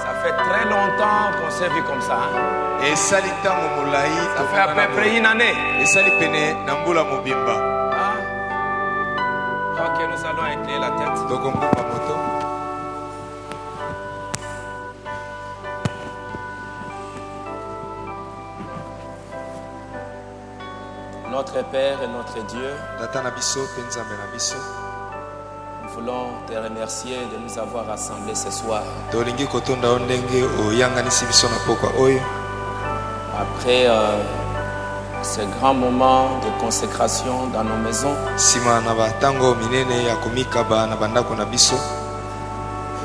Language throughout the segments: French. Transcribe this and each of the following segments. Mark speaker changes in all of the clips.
Speaker 1: Ça fait très longtemps qu'on s'est vu comme ça. Hein? Ça fait à peu près une année. Hein? Ok, nous allons incliner la tête. Notre Père et notre Dieu, nous voulons te remercier de nous avoir rassemblés ce soir. Après ce grand moment de consécration dans nos maisons,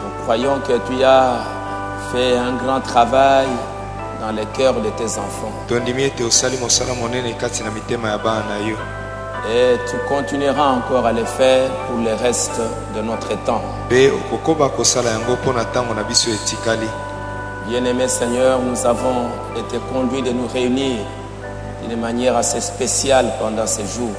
Speaker 1: nous croyons que tu as fait un grand travail dans les cœurs de tes enfants. Et tu continueras encore à le faire pour le reste de notre temps. Bien-aimé Seigneur, nous avons été conduits de nous réunir d'une manière assez spéciale pendant ces jours.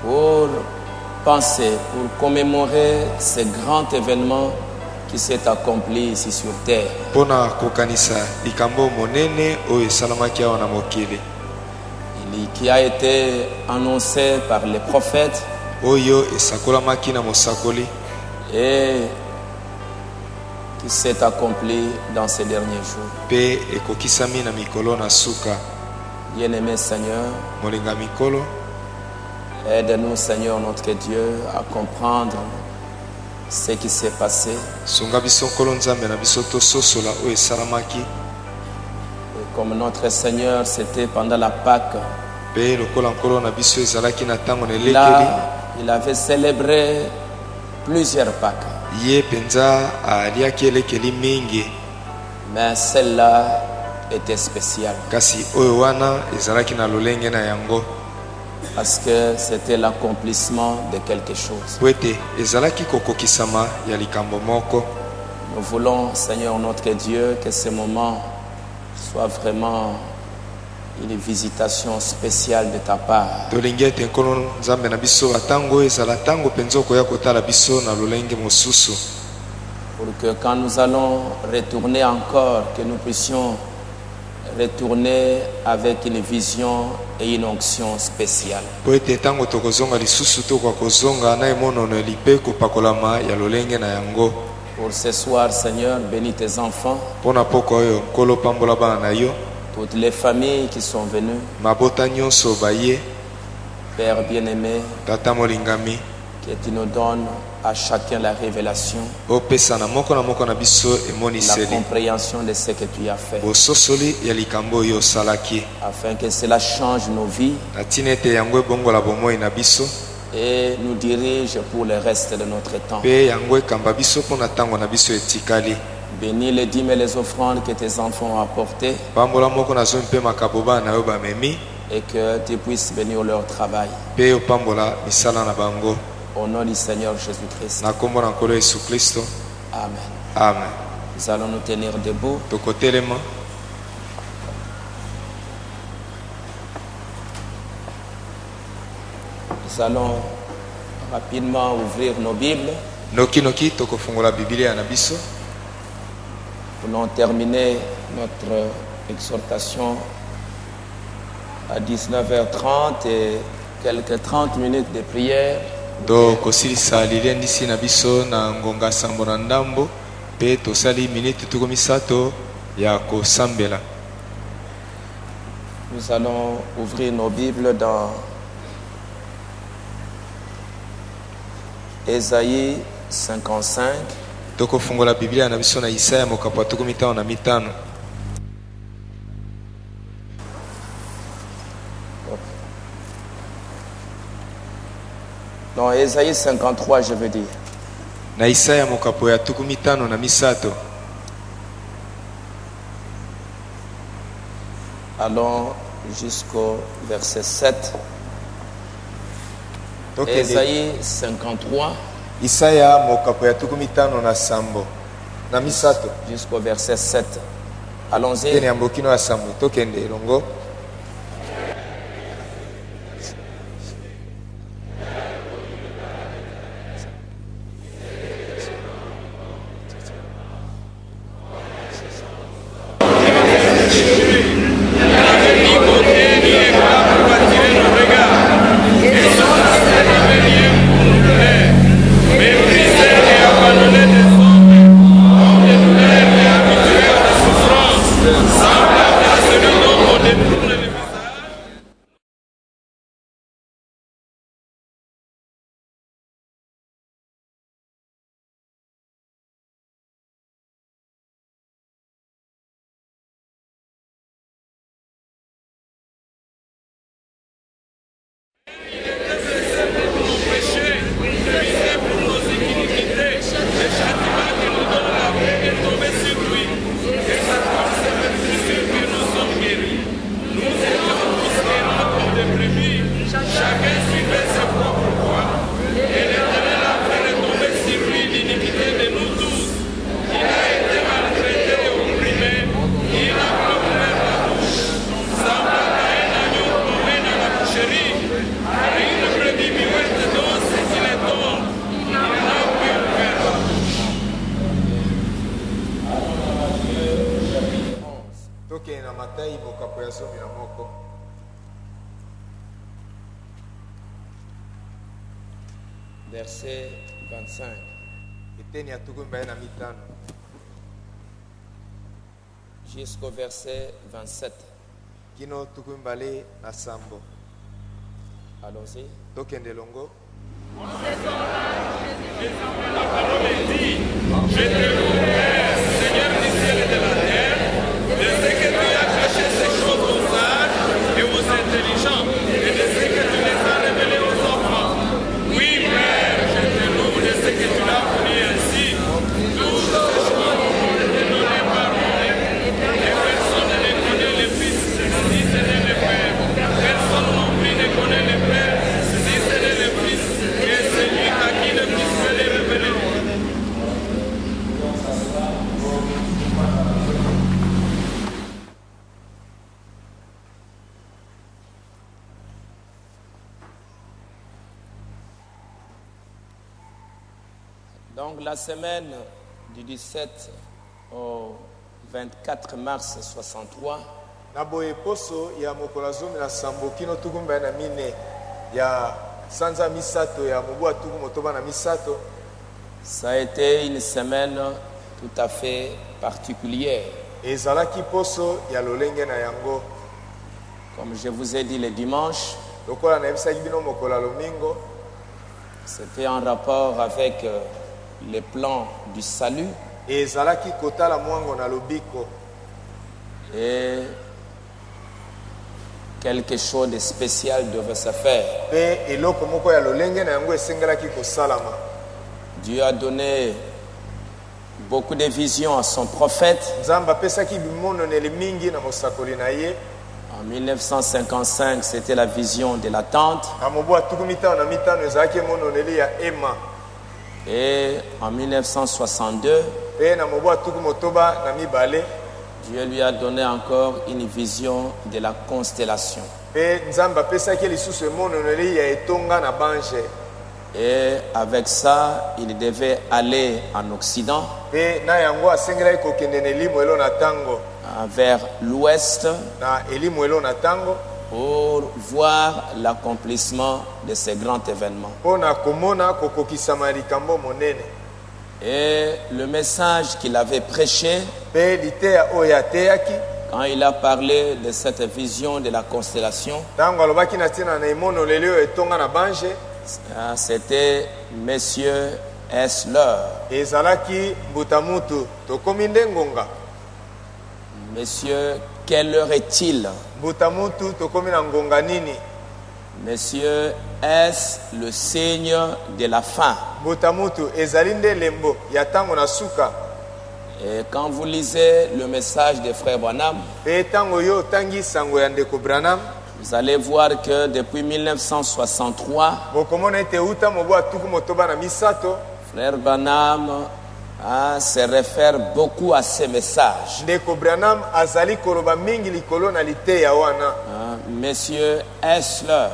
Speaker 1: Pour penser, pour commémorer ce grand événement qui s'est accompli ici sur terre. Qui a été annoncé par les prophètes et qui s'est accompli dans ces derniers jours. Bien-aimé Seigneur, aide-nous, Seigneur notre Dieu, à comprendre ce qui s'est passé. Et comme notre Seigneur, c'était pendant la Pâque. Là, il avait célébré plusieurs Pâques. Mais celle-là était spéciale. Parce que c'était l'accomplissement de quelque chose. Nous voulons, Seigneur notre Dieu, que ce moment soit vraiment une visitation spéciale de ta part. Pour que quand nous allons retourner encore, que nous puissions retourner avec une vision et une onction spéciale. Pour ce soir, Seigneur, bénis tes enfants. Toutes les familles qui sont venues. Père bien-aimé, que tu nous donnes à chacun la révélation, la compréhension de ce que tu as fait, afin que cela change nos vies et nous dirige pour le reste de notre temps. Bénis les dîmes et les offrandes que tes enfants ont apportées et que tu puisses bénir leur travail. Au nom du Seigneur Jésus-Christ. Amen.
Speaker 2: Amen.
Speaker 1: Nous allons nous tenir debout. Nous allons rapidement ouvrir nos Bibles. Nous allons terminer notre exhortation à 19h30 et quelques 30 minutes de prière.
Speaker 2: Do kosilisa liliendisi na biso na ngonga sambo na ndambo pe tosali minute tuko misato ya kosambela.
Speaker 1: Nous allons ouvrir nos Bibles dans Ésaïe 55.
Speaker 2: Toko fungola Biblia na biso na Isaya mokapo tuko mitano na mitano.
Speaker 1: Dans Ésaïe 53, je veux dire.
Speaker 2: Na Isaya mokapo ya tuku mitano na misato.
Speaker 1: Allons jusqu'au verset 7. Ésaïe 53.
Speaker 2: Isaya mokapo ya tuku mitano na sambo na misato
Speaker 1: jusqu'au verset 7. Allons-y.
Speaker 2: Tene ambokino ya sambo tokende longo. zomi na moko.
Speaker 1: Verset 25.
Speaker 2: Eteni ya tuku mibale na mitano
Speaker 1: Jusqu'au verset 27.
Speaker 2: kino tuku mibale na sambo.
Speaker 1: Allons-y.
Speaker 2: Tokende longo.
Speaker 3: La parole dit, je te loue, Seigneur du ciel et de la terre, de ce que tu as caché ces choses aux sages et aux intelligents, et de ce que tu les as révélées aux enfants. Oui, Père, je te loue de ce que tu l'as voulu ainsi. Toutes ces choses ont été données par moi-même, et personne ne connaît le Fils, si ce n'est le Père. Personne non plus ne connaît le Père, si ce n'est le Fils, et celui à qui le Fils veut les révéler.
Speaker 1: Donc la semaine du 17 au 24 mars 63,
Speaker 2: Na boye poso ya mokolo zomi na sambo kino tuku mibale na mine ya sanza misato ya mobu ya tuku motoba na misato.
Speaker 1: ça a été une semaine tout à fait particulière.
Speaker 2: Ezalaki poso ya lolenge na yango.
Speaker 1: Comme je vous ai dit le dimanche,
Speaker 2: Lokola na yebisaki bino mokolo ya lomingo,
Speaker 1: c'était en rapport avec les plans du salut
Speaker 2: ezalaki kotala mwango na lobiko.
Speaker 1: et quelque chose de spécial devait se faire.
Speaker 2: Pe eloko moko ya lolenge na yango esengelaki kosalama.
Speaker 1: Dieu a donné beaucoup de visions à son prophète.
Speaker 2: Nzambe apesaki bimononeli mingi na mosakoli na ye.
Speaker 1: En 1955, c'était la vision de la tente.
Speaker 2: Na mobu ya tuku mitano na mitano ezalaki emononeli ya ema.
Speaker 1: Et en 1962,
Speaker 2: Pe na mobu ya tuku motoba na mibale,
Speaker 1: Dieu lui a donné encore une vision de la constellation.
Speaker 2: pe Nzambe apesaki lisusu emononeli ya etonga na bange.
Speaker 1: Et avec ça, il devait aller en Occident,
Speaker 2: Pe na yango asengelaki kokende na elimu elo na tango,
Speaker 1: vers l'ouest,
Speaker 2: na elimu elo na tango,
Speaker 1: pour voir l'accomplissement de ces grands événements.
Speaker 2: mpo na komona kokokisama ya likambo monene.
Speaker 1: Et le message qu'il avait prêché,
Speaker 2: Pe liteya oyo ateyaki,
Speaker 1: quand il a parlé de cette vision de la constellation,
Speaker 2: ntango alobaki na ntina na emonoleli oyo etonga na bange,
Speaker 1: c'était Monsieur Esler.
Speaker 2: ezalaki mbuta mutu tokomi nde ngonga.
Speaker 1: Monsieur, quelle heure est-il?
Speaker 2: Mbuta mutu tokomi na ngonga nini.
Speaker 1: Monsieur, est-ce le signe de la fin?
Speaker 2: Mbuta mutu ezali nde lembo ya ntango na suka.
Speaker 1: Et quand vous lisez le message de Frère Branham,
Speaker 2: Pe ntango yo otangi sango ya ndeko Branham,
Speaker 1: vous allez voir que depuis 1963,
Speaker 2: bokomona ete uta mobu atuku motoba na misato,
Speaker 1: Frère Branham se réfère beaucoup à ces messages.
Speaker 2: ndeko Branham azali koloba mingi likolo na liteya wana.
Speaker 1: Monsieur Esler,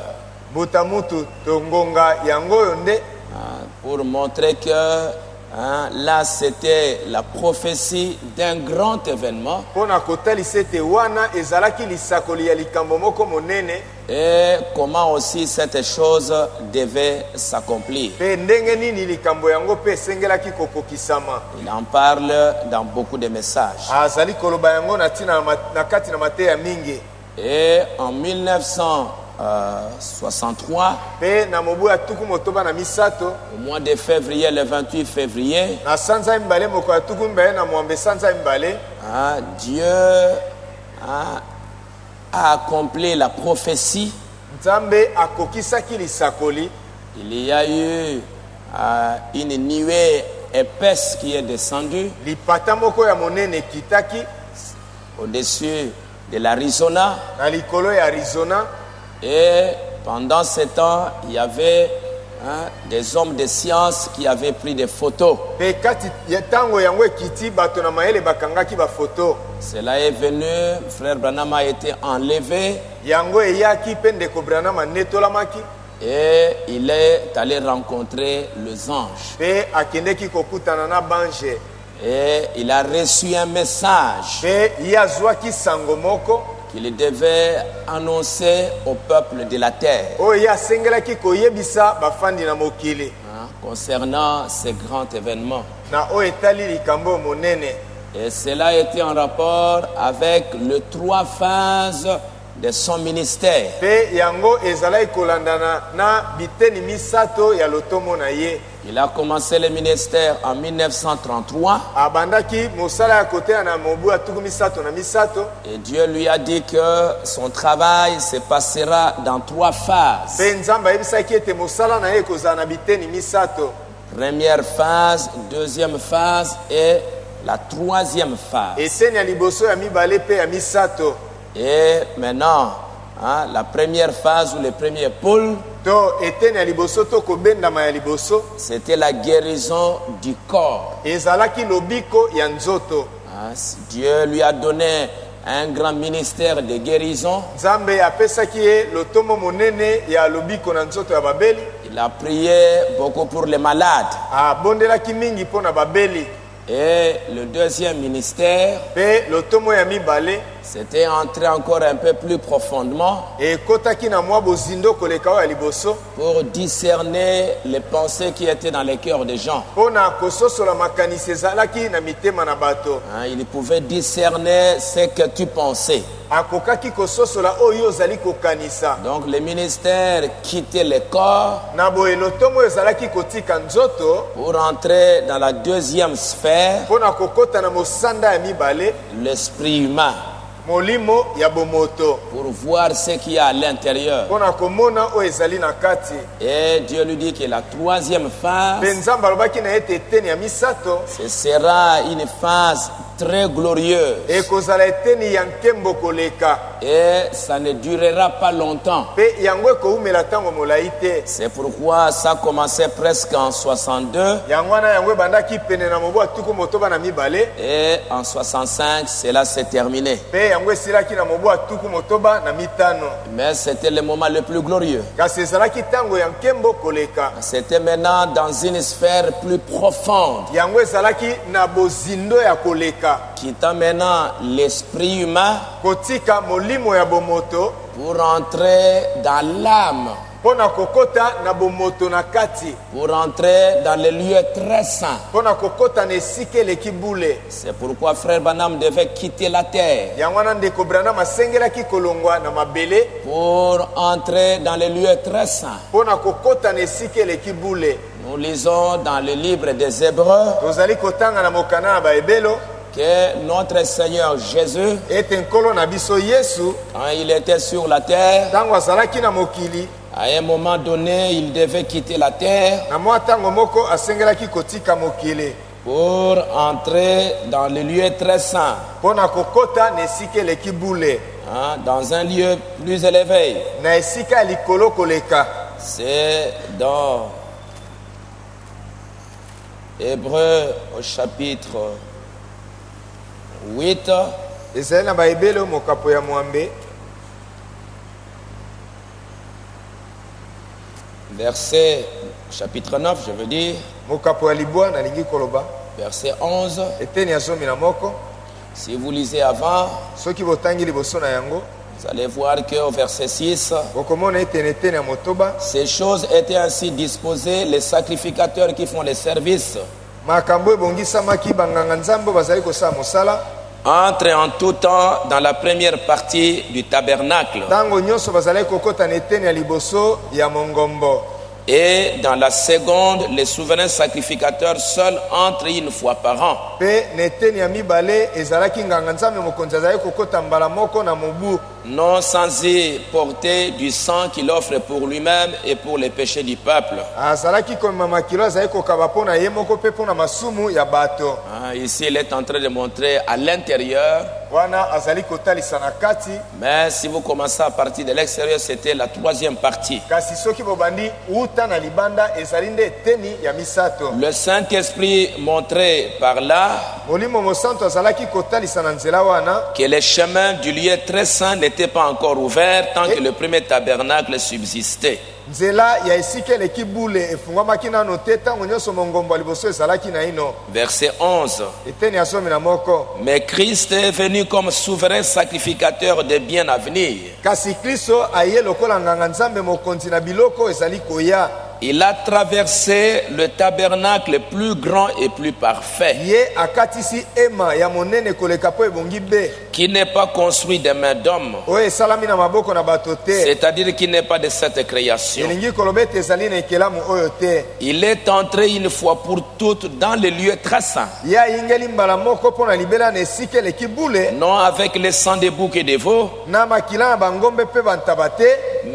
Speaker 2: Mbuta mutu tongonga yango oyo nde,
Speaker 1: pour montrer que là c'était la prophétie d'un grand événement
Speaker 2: mpo na kotalisa ete wana ezalaki lisakoli ya likambo moko monene,
Speaker 1: et comment aussi cette chose devait s'accomplir.
Speaker 2: pe ndenge nini likambo yango pe esengelaki kokokisama.
Speaker 1: Il en parle dans beaucoup de messages.
Speaker 2: Azali koloba yango na ntina na kati na mateya mingi.
Speaker 1: Et en 1963,
Speaker 2: Pe na mobu ya tuku motoba na misato,
Speaker 1: au mois de février, le 28 février,
Speaker 2: na sanza ya mibale moko ya tuku mibale na mwambe sanza ya mibale,
Speaker 1: Dieu a accompli la prophétie.
Speaker 2: Nzambe akokisaki lisakoli.
Speaker 1: Il y a eu une nuée épaisse qui est descendue
Speaker 2: Lipata moko ya monene kitaki
Speaker 1: au-dessus de l'Arizona.
Speaker 2: na likolo ya Arizona.
Speaker 1: Et pendant ce temps, il y avait des hommes de science qui avaient pris des photos.
Speaker 2: Pe kati ya tango yango ekiti bato na mayele bakangaki bafoto.
Speaker 1: Cela est venu, Frère Branham a été enlevé
Speaker 2: Yango eyaki pe ndeko Branham anetolamaki.
Speaker 1: et il est allé rencontrer les anges.
Speaker 2: Pe akendeki kokutana na bange.
Speaker 1: Et il a reçu un message
Speaker 2: Pe ye azwaki sango moko
Speaker 1: qu'il devait annoncer au peuple de la terre
Speaker 4: oyo ye asengelaki koyebisa bafandi na mokili
Speaker 1: concernant ce grand événement.
Speaker 4: na oyo etali likambo monene.
Speaker 1: Et cela était en rapport avec les 3 phases de son ministère.
Speaker 4: Pe yango ezalaki kolandana na biteni misato ya lotomo na ye.
Speaker 1: Il a commencé le ministère en 1933
Speaker 4: abandaki mosala ya koteya na mobu atuku misato na misato.
Speaker 1: et Dieu lui a dit que son travail se passera dans 3 phases.
Speaker 4: Pe nzambe ayebisaki ete mosala na ye ekozala na biteni misato.
Speaker 1: Première phase, deuxième phase et la 3e phase.
Speaker 4: Eteni ya liboso ya mibale pe ya misato.
Speaker 1: Et maintenant, la première phase ou le premier pôle,
Speaker 4: To eteni ya liboso to kobendama ya liboso
Speaker 1: c'était la guérison du corps.
Speaker 4: ezalaki lobiko ya nzoto.
Speaker 1: Dieu lui a donné un grand ministère de guérison.
Speaker 4: Nzambe apesaki ye lotomo monene ya lobiko na nzoto ya babeli.
Speaker 1: Il a prié beaucoup pour les malades.
Speaker 4: Abondelaki mingi mpo na babeli.
Speaker 1: Et le 2e ministère,
Speaker 4: Pe lotomo ya mibale
Speaker 1: c'était entré encore un peu plus profondément
Speaker 4: ekotaki na mwa bozindo koleka oyo ya liboso
Speaker 1: pour discerner les pensées qui étaient dans les cœurs des gens.
Speaker 4: mpo na kososola makanisi ezalaki na mitema na bato.
Speaker 1: Il pouvait discerner ce que tu pensais.
Speaker 4: Akokaki kososola oyo ozali kokanisa.
Speaker 1: Donc le ministère quittait le corps
Speaker 4: Na boye lotomo ezalaki kotika nzoto
Speaker 1: pour entrer dans la 2e sphère,
Speaker 4: mpo na kokota na mosanda ya mibale
Speaker 1: l'esprit humain,
Speaker 4: molimo ya bomoto
Speaker 1: pour voir ce qu'il y a à l'intérieur.
Speaker 4: mpo na komona oyo ezali na kati.
Speaker 1: Et Dieu lui dit que la 3e phase,
Speaker 4: Pe nzambe alobaki na ete eteni ya misato
Speaker 1: ce sera une phase très glorieuse.
Speaker 4: ekozala eteni ya nkembo koleka.
Speaker 1: Et ça ne durera pas longtemps.
Speaker 4: Pe yango ekoumela ntango molai te.
Speaker 1: C'est pourquoi ça a commencé presque en 62.
Speaker 4: Yango wana yango ebandaki pene na mobu atuku motoba na mibale.
Speaker 1: Et en 65, cela s'est terminé.
Speaker 4: Pe yango esilaki na mobu atuku motoba na mitano.
Speaker 1: Mais c'était le moment le plus glorieux.
Speaker 4: Kasi ezalaki ntango ya nkembo koleka.
Speaker 1: C'était maintenant dans une sphère plus profonde,
Speaker 4: Yango ezalaki na bozindo ya koleka.
Speaker 1: quittant maintenant l'esprit humain
Speaker 4: Kotika molimo ya bomoto
Speaker 1: pour entrer dans l'âme,
Speaker 4: mpo na kokota na bomoto na kati.
Speaker 1: pour entrer dans le lieu très saint.
Speaker 4: Mpo na kokota na esika eleki bule.
Speaker 1: C'est pourquoi frère Branham devait quitter la terre
Speaker 4: Yango wana ndeko Branham asengelaki kolongwa na mabele
Speaker 1: pour entrer dans le lieu très saint.
Speaker 4: mpo na kokota na esika eleki bule.
Speaker 1: Nous lisons dans le livre des Hébreux
Speaker 4: Tozali kotanga na mokana na baebelo
Speaker 1: que notre Seigneur Jésus,
Speaker 4: ete nkolo na biso Yesu
Speaker 1: quand il était sur la terre,
Speaker 4: ntango azalaki na mokili
Speaker 1: à un moment donné, il devait quitter la terre
Speaker 4: na mwa ntango moko asengelaki kotika mokili
Speaker 1: pour entrer dans le lieu très saint,
Speaker 4: mpo na kokota na esika eleki bule,
Speaker 1: dans un lieu plus élevé.
Speaker 4: na esika ya likolo koleka.
Speaker 1: C'est dans Hébreux au chapitre 8,
Speaker 4: ezali na baebelo mokapo ya mwambe
Speaker 1: verset chapitre 9, je veux dire,
Speaker 4: mokapo ya libwa nalingi koloba
Speaker 1: verset 11.
Speaker 4: eteni ya zomi na moko.
Speaker 1: Si vous lisez avant,
Speaker 4: Soki botangi liboso na yango
Speaker 1: vous allez voir qu'au verset 6,
Speaker 4: bokomona eteni ya motoba.
Speaker 1: ces choses étaient ainsi disposées, les sacrificateurs qui font les services
Speaker 4: Makambo ebongisamaki banganga nzambe bazali kosala mosala
Speaker 1: entrent en tout temps dans la première partie du tabernacle
Speaker 4: ntango nyonso bazali kokota na eteni ya liboso ya mongombo.
Speaker 1: et dans la seconde, les souverains sacrificateurs seuls entrent une fois par an.
Speaker 4: Pe na eteni ya mibale ezalaki nganga nzambe mokonzi azali kokota mbala moko na mobu,
Speaker 1: Non sans y porter du sang qu'il offre pour lui-même et pour les péchés du peuple.
Speaker 4: azalaki komema makilo azali kokaba mpo na ye moko mpe mpo na masumu ya bato.
Speaker 1: Ici, il est en train de montrer à l'intérieur,
Speaker 4: Wana azali kotalisa na kati.
Speaker 1: mais si vous commencez à partir de l'extérieur, c'était la 3e partie.
Speaker 4: Kasi soki bobandi uta na libanda ezali nde eteni ya misato.
Speaker 1: Le Saint-Esprit montrait par là
Speaker 4: Molimo mosanto azalaki kotalisa na nzela wana
Speaker 1: que les chemins du lieu très saint n'était pas encore ouvert tant que le premier tabernacle subsistait.
Speaker 4: nzela ya esika eleki bule efungwamaki nano te ntango nyonso mongombo ya liboso ezalaki na ino.
Speaker 1: Verset 11.
Speaker 4: eteni ya somi na moko.
Speaker 1: Mais Christ est venu comme souverain sacrificateur des biens à venir.
Speaker 4: kasi kristo aye lokola nganga nzambe mokonzi na biloko ezali koya.
Speaker 1: Il a traversé le tabernacle plus grand et plus parfait,
Speaker 4: ye akatisi ema ya monene koleka po ebongi be.
Speaker 1: qui n'est pas construit de mains d'hommes,
Speaker 4: oyo esalami na maboko na bato te.
Speaker 1: c'est-à-dire qui n'est pas de cette création.
Speaker 4: elingi koloba ete ezali na ekelamu oyo te.
Speaker 1: Il est entré une fois pour toutes dans le lieu très saint,
Speaker 4: ye ayingeli mbala moko mpo na libela na esika eleki bule.
Speaker 1: non avec le sang des boucs et des veaux,
Speaker 4: na makila na bangombe mpe bantaba te.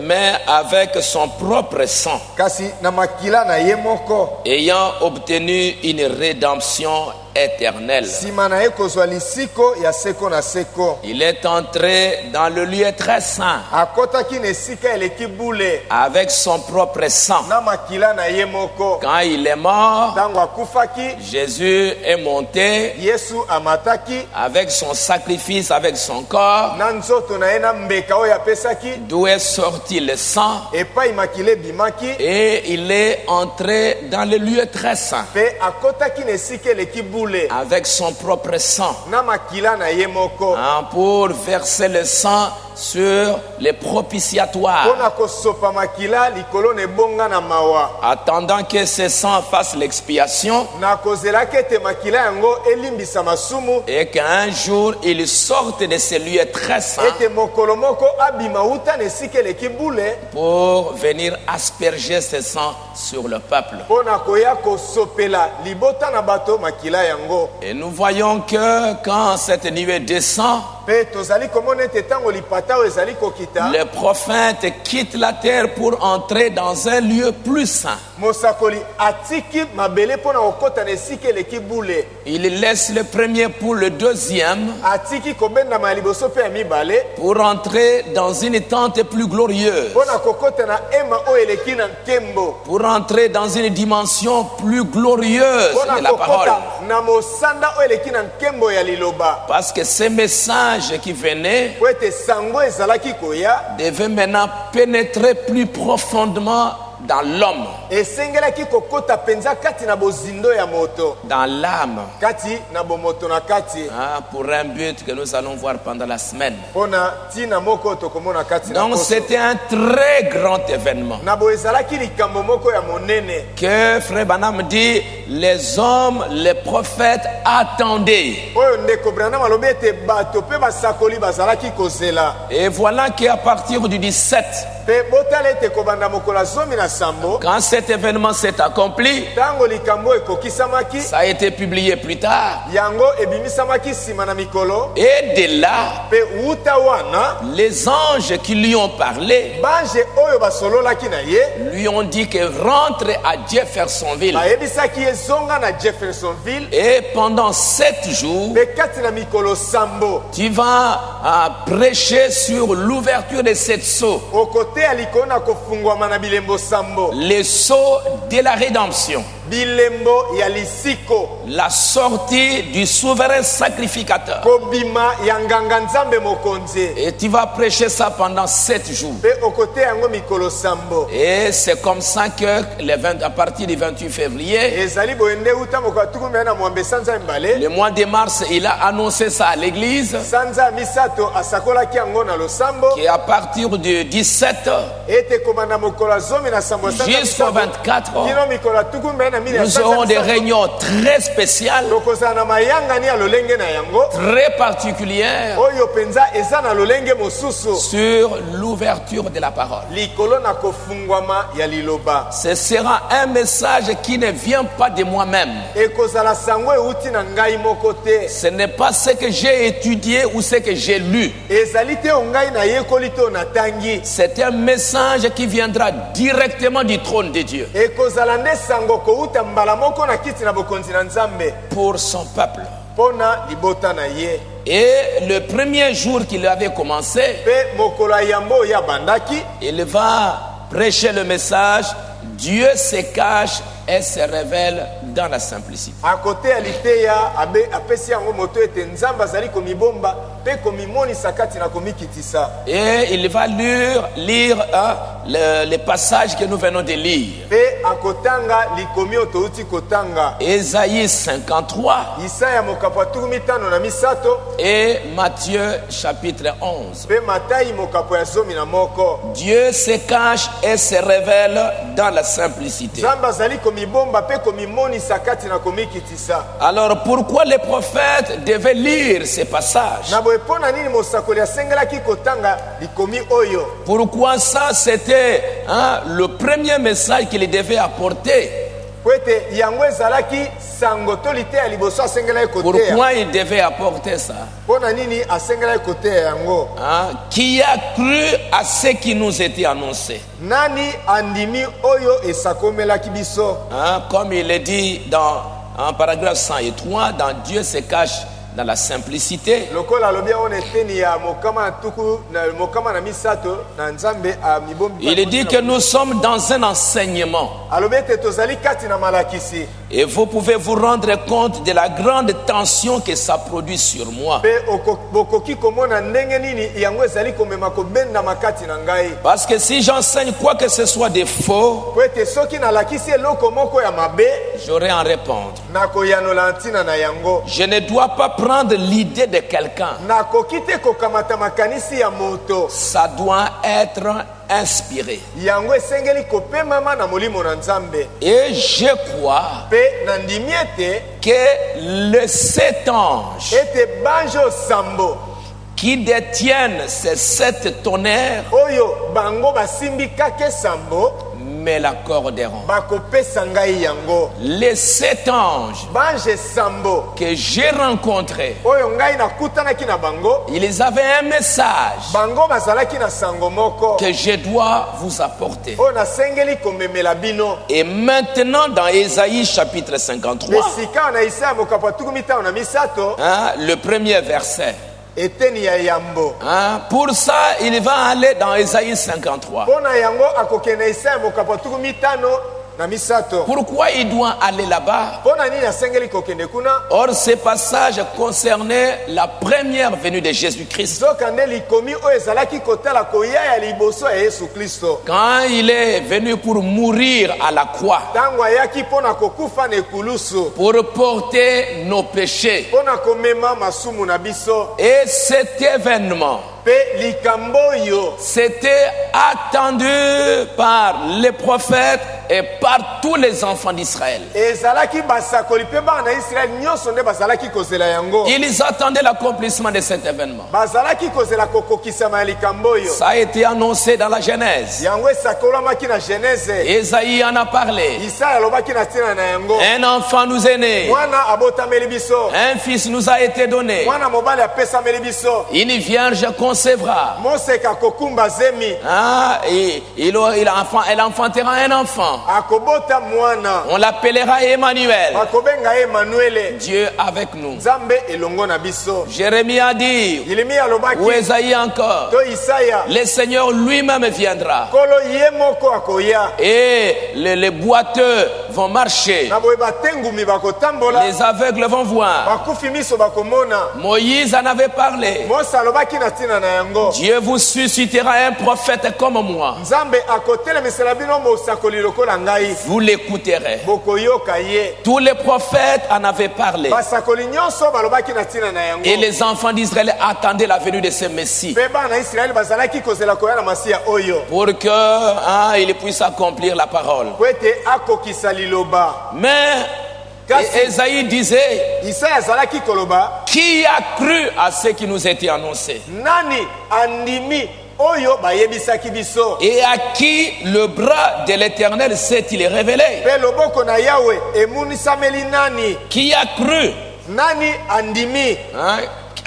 Speaker 1: mais avec son propre sang,
Speaker 4: kasi na makila na ye moko.
Speaker 1: ayant obtenu une rédemption éternelle.
Speaker 4: nsima na ye kozwa lisiko ya seko na seko.
Speaker 1: Il est entré dans le lieu très saint
Speaker 4: akotaki na esika eleki bule
Speaker 1: avec son propre sang.
Speaker 4: na makila na ye moko.
Speaker 1: Quand il est mort,
Speaker 4: ntango akufaki
Speaker 1: Jésus est monté
Speaker 4: yesu amataki
Speaker 1: avec son sacrifice, avec son corps,
Speaker 4: na nzoto na ye na mbeka oyo apesaki
Speaker 1: d'où est sorti le sang,
Speaker 4: epai makila ebimaki
Speaker 1: et il est entré dans le lieu très saint
Speaker 4: mpe akotaki na esika eleki bule
Speaker 1: avec son propre sang,
Speaker 4: na makila na ye moko
Speaker 1: pour verser le sang sur les propitiatoires,
Speaker 4: mpo na kosopa makila likolo na ebonga na mawa.
Speaker 1: attendant que ce sang fasse l'expiation
Speaker 4: na kozelaki ete makila yango elimbisa masumu
Speaker 1: et qu'un jour il sorte de ce lieu très saint
Speaker 4: ete mokolo moko abima uta na esika eleki bule
Speaker 1: pour venir asperger ce sang sur le peuple.
Speaker 4: mpo na koya kosopela libota na bato makila yango.
Speaker 1: Et nous voyons que quand cette nuée descend,
Speaker 4: mpe tozali komona ete ntango lipata oyo ezali kokita
Speaker 1: le prophète quitte la terre pour entrer dans un lieu plus saint.
Speaker 4: mosakoli atiki mabele mpo na kokɔta na esika eleki bule.
Speaker 1: Il laisse le premier pour le deuxième
Speaker 4: atiki kobendama ya liboso mpe ya mibale
Speaker 1: pour entrer dans une tente plus glorieuse,
Speaker 4: mpo na kokɔta na ema oyo eleki na nkembo.
Speaker 1: pour entrer dans une dimension plus glorieuse
Speaker 4: mpo na
Speaker 1: de la parole.
Speaker 4: kokɔta na mosanda oyo eleki na nkembo ya liloba.
Speaker 1: Parce que ce message qui venait
Speaker 4: po ete sango ezalaki koya
Speaker 1: devait maintenant pénétrer plus profondément dans l'homme,
Speaker 4: esengelaki kokɔta mpenza kati na bozindo ya moto,
Speaker 1: dans l'âme,
Speaker 4: kati na bomoto na kati,
Speaker 1: pour un but que nous allons voir pendant la semaine.
Speaker 4: mpo na ntina moko oyo tokomona kati na
Speaker 1: Donc
Speaker 4: poso.
Speaker 1: c'était un très grand événement
Speaker 4: na boye ezalaki likambo moko ya monene
Speaker 1: que Frère Branham dit, les hommes, les prophètes attendaient.
Speaker 4: oyo ndeko Branham alobi ete bato mpe basakoli bazalaki kozela.
Speaker 1: Et voilà qu'à partir du 17,
Speaker 4: mpe botala ete kobanda mokolo ya zomi na sambo
Speaker 1: quand cet événement s'est accompli,
Speaker 4: ntango likambo ekokisamaki
Speaker 1: ça a été publié plus tard.
Speaker 4: yango ebimisamaki nsima na mikolo.
Speaker 1: Et de là,
Speaker 4: mpe wuta wana
Speaker 1: les anges qui lui ont parlé
Speaker 4: bange oyo basololaki na ye
Speaker 1: lui ont dit que rentre à Jeffersonville.
Speaker 4: bayebisaki ye zonga na Jeffersonville.
Speaker 1: Et pendant 7 jours,
Speaker 4: mpe kati na mikolo sambo
Speaker 1: tu vas prêcher sur l'ouverture de cette sceau,
Speaker 4: okoteya likolo na kofungwama na bilembo sambo,
Speaker 1: les sceaux de la rédemption,
Speaker 4: bilembo ya lisiko,
Speaker 1: la sortie du souverain sacrificateur.
Speaker 4: kobima ya nganga nzambe mokonzi.
Speaker 1: Et tu vas prêcher ça pendant 7 jours.
Speaker 4: mpe okoteya yango mikolo sambo.
Speaker 1: Et c'est comme ça que à partir du 28 février,
Speaker 4: ezali boye nde uta mokolo ya tuku mbele na mwambe sanza ya mibale
Speaker 1: le mois de mars, il a annoncé ça à l'église,
Speaker 4: sanza ya misato asakolaki yango na losambo
Speaker 1: qu'à partir du 17
Speaker 4: ete kobanda mokolo ya zomi na sambo ya sanza ya
Speaker 1: jusqu'au
Speaker 4: misato
Speaker 1: 24,
Speaker 4: kino mikolo ya tuku mbele na mili ya
Speaker 1: nous
Speaker 4: sanza ya
Speaker 1: aurons des
Speaker 4: misato
Speaker 1: réunions très spéciales,
Speaker 4: tokozala na mayangani ya lolenge na yango
Speaker 1: très particulières
Speaker 4: oyo penza eza na lolenge mosusu
Speaker 1: sur l'ouverture de la parole.
Speaker 4: likolo na kofungwama ya liloba.
Speaker 1: Ce sera un message qui ne vient pas de moi-même.
Speaker 4: ekozala sango euti na ngai moko te.
Speaker 1: Ce n'est pas ce que j'ai étudié ou ce que j'ai lu.
Speaker 4: ezali te oyo ngai nayekoli te oyo natangi.
Speaker 1: C'est un message qui viendra directement du trône de Dieu
Speaker 4: ekozala nde sango kouta mbala moko na kiti na bokonzi na nzambe
Speaker 1: pour son peuple.
Speaker 4: mpo na libota na ye.
Speaker 1: Et le premier jour qu'il avait commencé,
Speaker 4: mpe mokolo ya yambo oyo abandaki
Speaker 1: il va prêcher le message: Dieu se cache et se révèle dans la simplicité.
Speaker 4: À côté ya liteya apesi yango moto ete nzambe azali komibomba pe komimonisa kati na komikitisa.
Speaker 1: Et il va lire les passages que nous venons de lire.
Speaker 4: Pe akotanga likomi otouti kotanga.
Speaker 1: Ésaïe 53
Speaker 4: Isaya mokapo tukumi tano na misato
Speaker 1: et Matthieu chapitre 11.
Speaker 4: pe Matayi mokapo ya zomi na moko.
Speaker 1: Dieu se cache et se révèle dans la simplicité.
Speaker 4: Nzambe azali komibomba pe komimonisa kati na komikitisa.
Speaker 1: Alors pourquoi les prophètes devaient lire ces passages?
Speaker 4: Na boepona nini mosakoli asengelaki kotanga likomi oyo?
Speaker 1: Pourquoi ça c'était le premier message qu'il devait apporter?
Speaker 4: Kwete yango ezalaki sango to liteya liboso asengelaki koteya.
Speaker 1: Pourquoi il devait apporter ça?
Speaker 4: Pona nini asengelaki koteya yango?
Speaker 1: Qui a cru à ce qui nous était annoncé?
Speaker 4: Nani andimi oyo esakomelaki biso?
Speaker 1: Comme il est dit en paragraphe 103, dans Dieu se cache dans la simplicité.
Speaker 4: Lokola lobia on eteni ya mokama tuku na mokama na misato na nzambe a mibombi.
Speaker 1: Il est dit que nous sommes dans un enseignement.
Speaker 4: Alobete tozali kati na malakisi.
Speaker 1: Et vous pouvez vous rendre compte de la grande tension que ça produit sur moi.
Speaker 4: Pe bokoki komona ndenge nini yango ezali komema kobenda makati na ngai.
Speaker 1: Parce que si j'enseigne quoi que ce soit de faux,
Speaker 4: Kwete soki na lakisi eloko moko ya mabe
Speaker 1: j'aurai à répondre.
Speaker 4: na koyanola ntina na yango.
Speaker 1: Je ne dois pas prendre l'idée de quelqu'un.
Speaker 4: Na kokite kokamata makanisi ya moto.
Speaker 1: Ça doit être inspiré.
Speaker 4: Yango esengeli kopemama na molimo na nzambe.
Speaker 1: Et je crois
Speaker 4: Pe na ndimi ete
Speaker 1: que les 7 anges
Speaker 4: ete banjo sambo
Speaker 1: qui détiennent ces 7 tonnerres
Speaker 4: oyo bango basimbi kake sambo
Speaker 1: me l'accorderont.
Speaker 4: bakopesa ngai yango.
Speaker 1: Les 7 anges
Speaker 4: Bange sambo
Speaker 1: que j'ai rencontrés,
Speaker 4: oyo ngai nakutanaki na bango,
Speaker 1: ils avaient un message
Speaker 4: bango bazalaki na sango moko
Speaker 1: que je dois vous apporter.
Speaker 4: oyo nasengeli komemela bino.
Speaker 1: Et maintenant dans Ésaïe chapitre 53,
Speaker 4: Esika na Isaya mokapo tukumi tano na misato
Speaker 1: le premier verset.
Speaker 4: eteni ya yambo.
Speaker 1: Pour ça, il va aller dans Ésaïe 53.
Speaker 4: Pona yango akokende Isaya mokapo tukumi tano na misato.
Speaker 1: Pourquoi il doit aller là-bas?
Speaker 4: Pona nini asengeli kokende kuna?
Speaker 1: Or, ce passage concernait la première venue de Jésus-Christ.
Speaker 4: Zokande likomi oyo ezalaki kotala koya ya liboso ya Yesu Kristo.
Speaker 1: Quand il est venu pour mourir à la croix,
Speaker 4: Tango ayaki pona kokufa na ekulusu.
Speaker 1: pour porter nos péchés.
Speaker 4: Pona komema masumu na biso.
Speaker 1: Et cet événement,
Speaker 4: Pe likambo yo
Speaker 1: c'était attendu par les prophètes et par tous les enfants d'Israël.
Speaker 4: ezalaki basakoli pe bana Israel nyonso nde bazalaki kozela yango.
Speaker 1: Ils attendaient l'accomplissement de cet événement.
Speaker 4: Bazalaki kozela kokokisama ya likambo yo.
Speaker 1: Ça a été annoncé dans la Genèse.
Speaker 4: Yango esakolamaki na Genèse.
Speaker 1: Ésaïe en a parlé.
Speaker 4: Isaya alobaki na ntina na yango.
Speaker 1: Un enfant nous est né.
Speaker 4: Mwana abotameli biso.
Speaker 1: Un fils nous a été donné.
Speaker 4: Mwana mobali apesameli biso.
Speaker 1: Une vierge concevra.
Speaker 4: Moseka kokumba zemi.
Speaker 1: Elle enfantera un enfant.
Speaker 4: Akobota mwana.
Speaker 1: On l'appellera Emmanuel.
Speaker 4: Bakobenga Emmanuel.
Speaker 1: Dieu avec nous.
Speaker 4: Nzambe elongo na biso.
Speaker 1: Jérémie a dit,
Speaker 4: Yeremia alobaki.
Speaker 1: ou Ésaïe encore,
Speaker 4: To Isaya.
Speaker 1: le Seigneur lui-même viendra.
Speaker 4: Kolo ye moko akoya.
Speaker 1: Et les boiteux vont marcher.
Speaker 4: Na boye batengumi bakotambola.
Speaker 1: Les aveugles vont voir.
Speaker 4: Bakufi miso bakomona.
Speaker 1: Moïse en avait parlé.
Speaker 4: Mose alobaki na ntina na yango.
Speaker 1: Dieu vous suscitera un prophète comme moi.
Speaker 4: Nzambe akotelemisela bino mosakoli lokola ngai.
Speaker 1: Vous l'écouterez.
Speaker 4: Bokoyoka ye.
Speaker 1: Tous les prophètes en avaient parlé.
Speaker 4: Basakoli nyonso balobaki na ntina na yango.
Speaker 1: Et les enfants d'Israël attendaient la venue de ce Messie.
Speaker 4: Pe bana Israeli bazalaki kozela koya na masiya oyo.
Speaker 1: Pour que il puisse accomplir la parole.
Speaker 4: Po ete akokisa liloba.
Speaker 1: Mais Ésaïe disait,
Speaker 4: Isaya azalaki koloba.
Speaker 1: qui a cru à ce qui nous était annoncé?
Speaker 4: Nani andimi oyo bayebisaki biso.
Speaker 1: Et à qui le bras de l'Éternel s'est-il révélé?
Speaker 4: Pe loboko na Yawe emunisameli nani.
Speaker 1: Qui a cru?
Speaker 4: Nani andimi.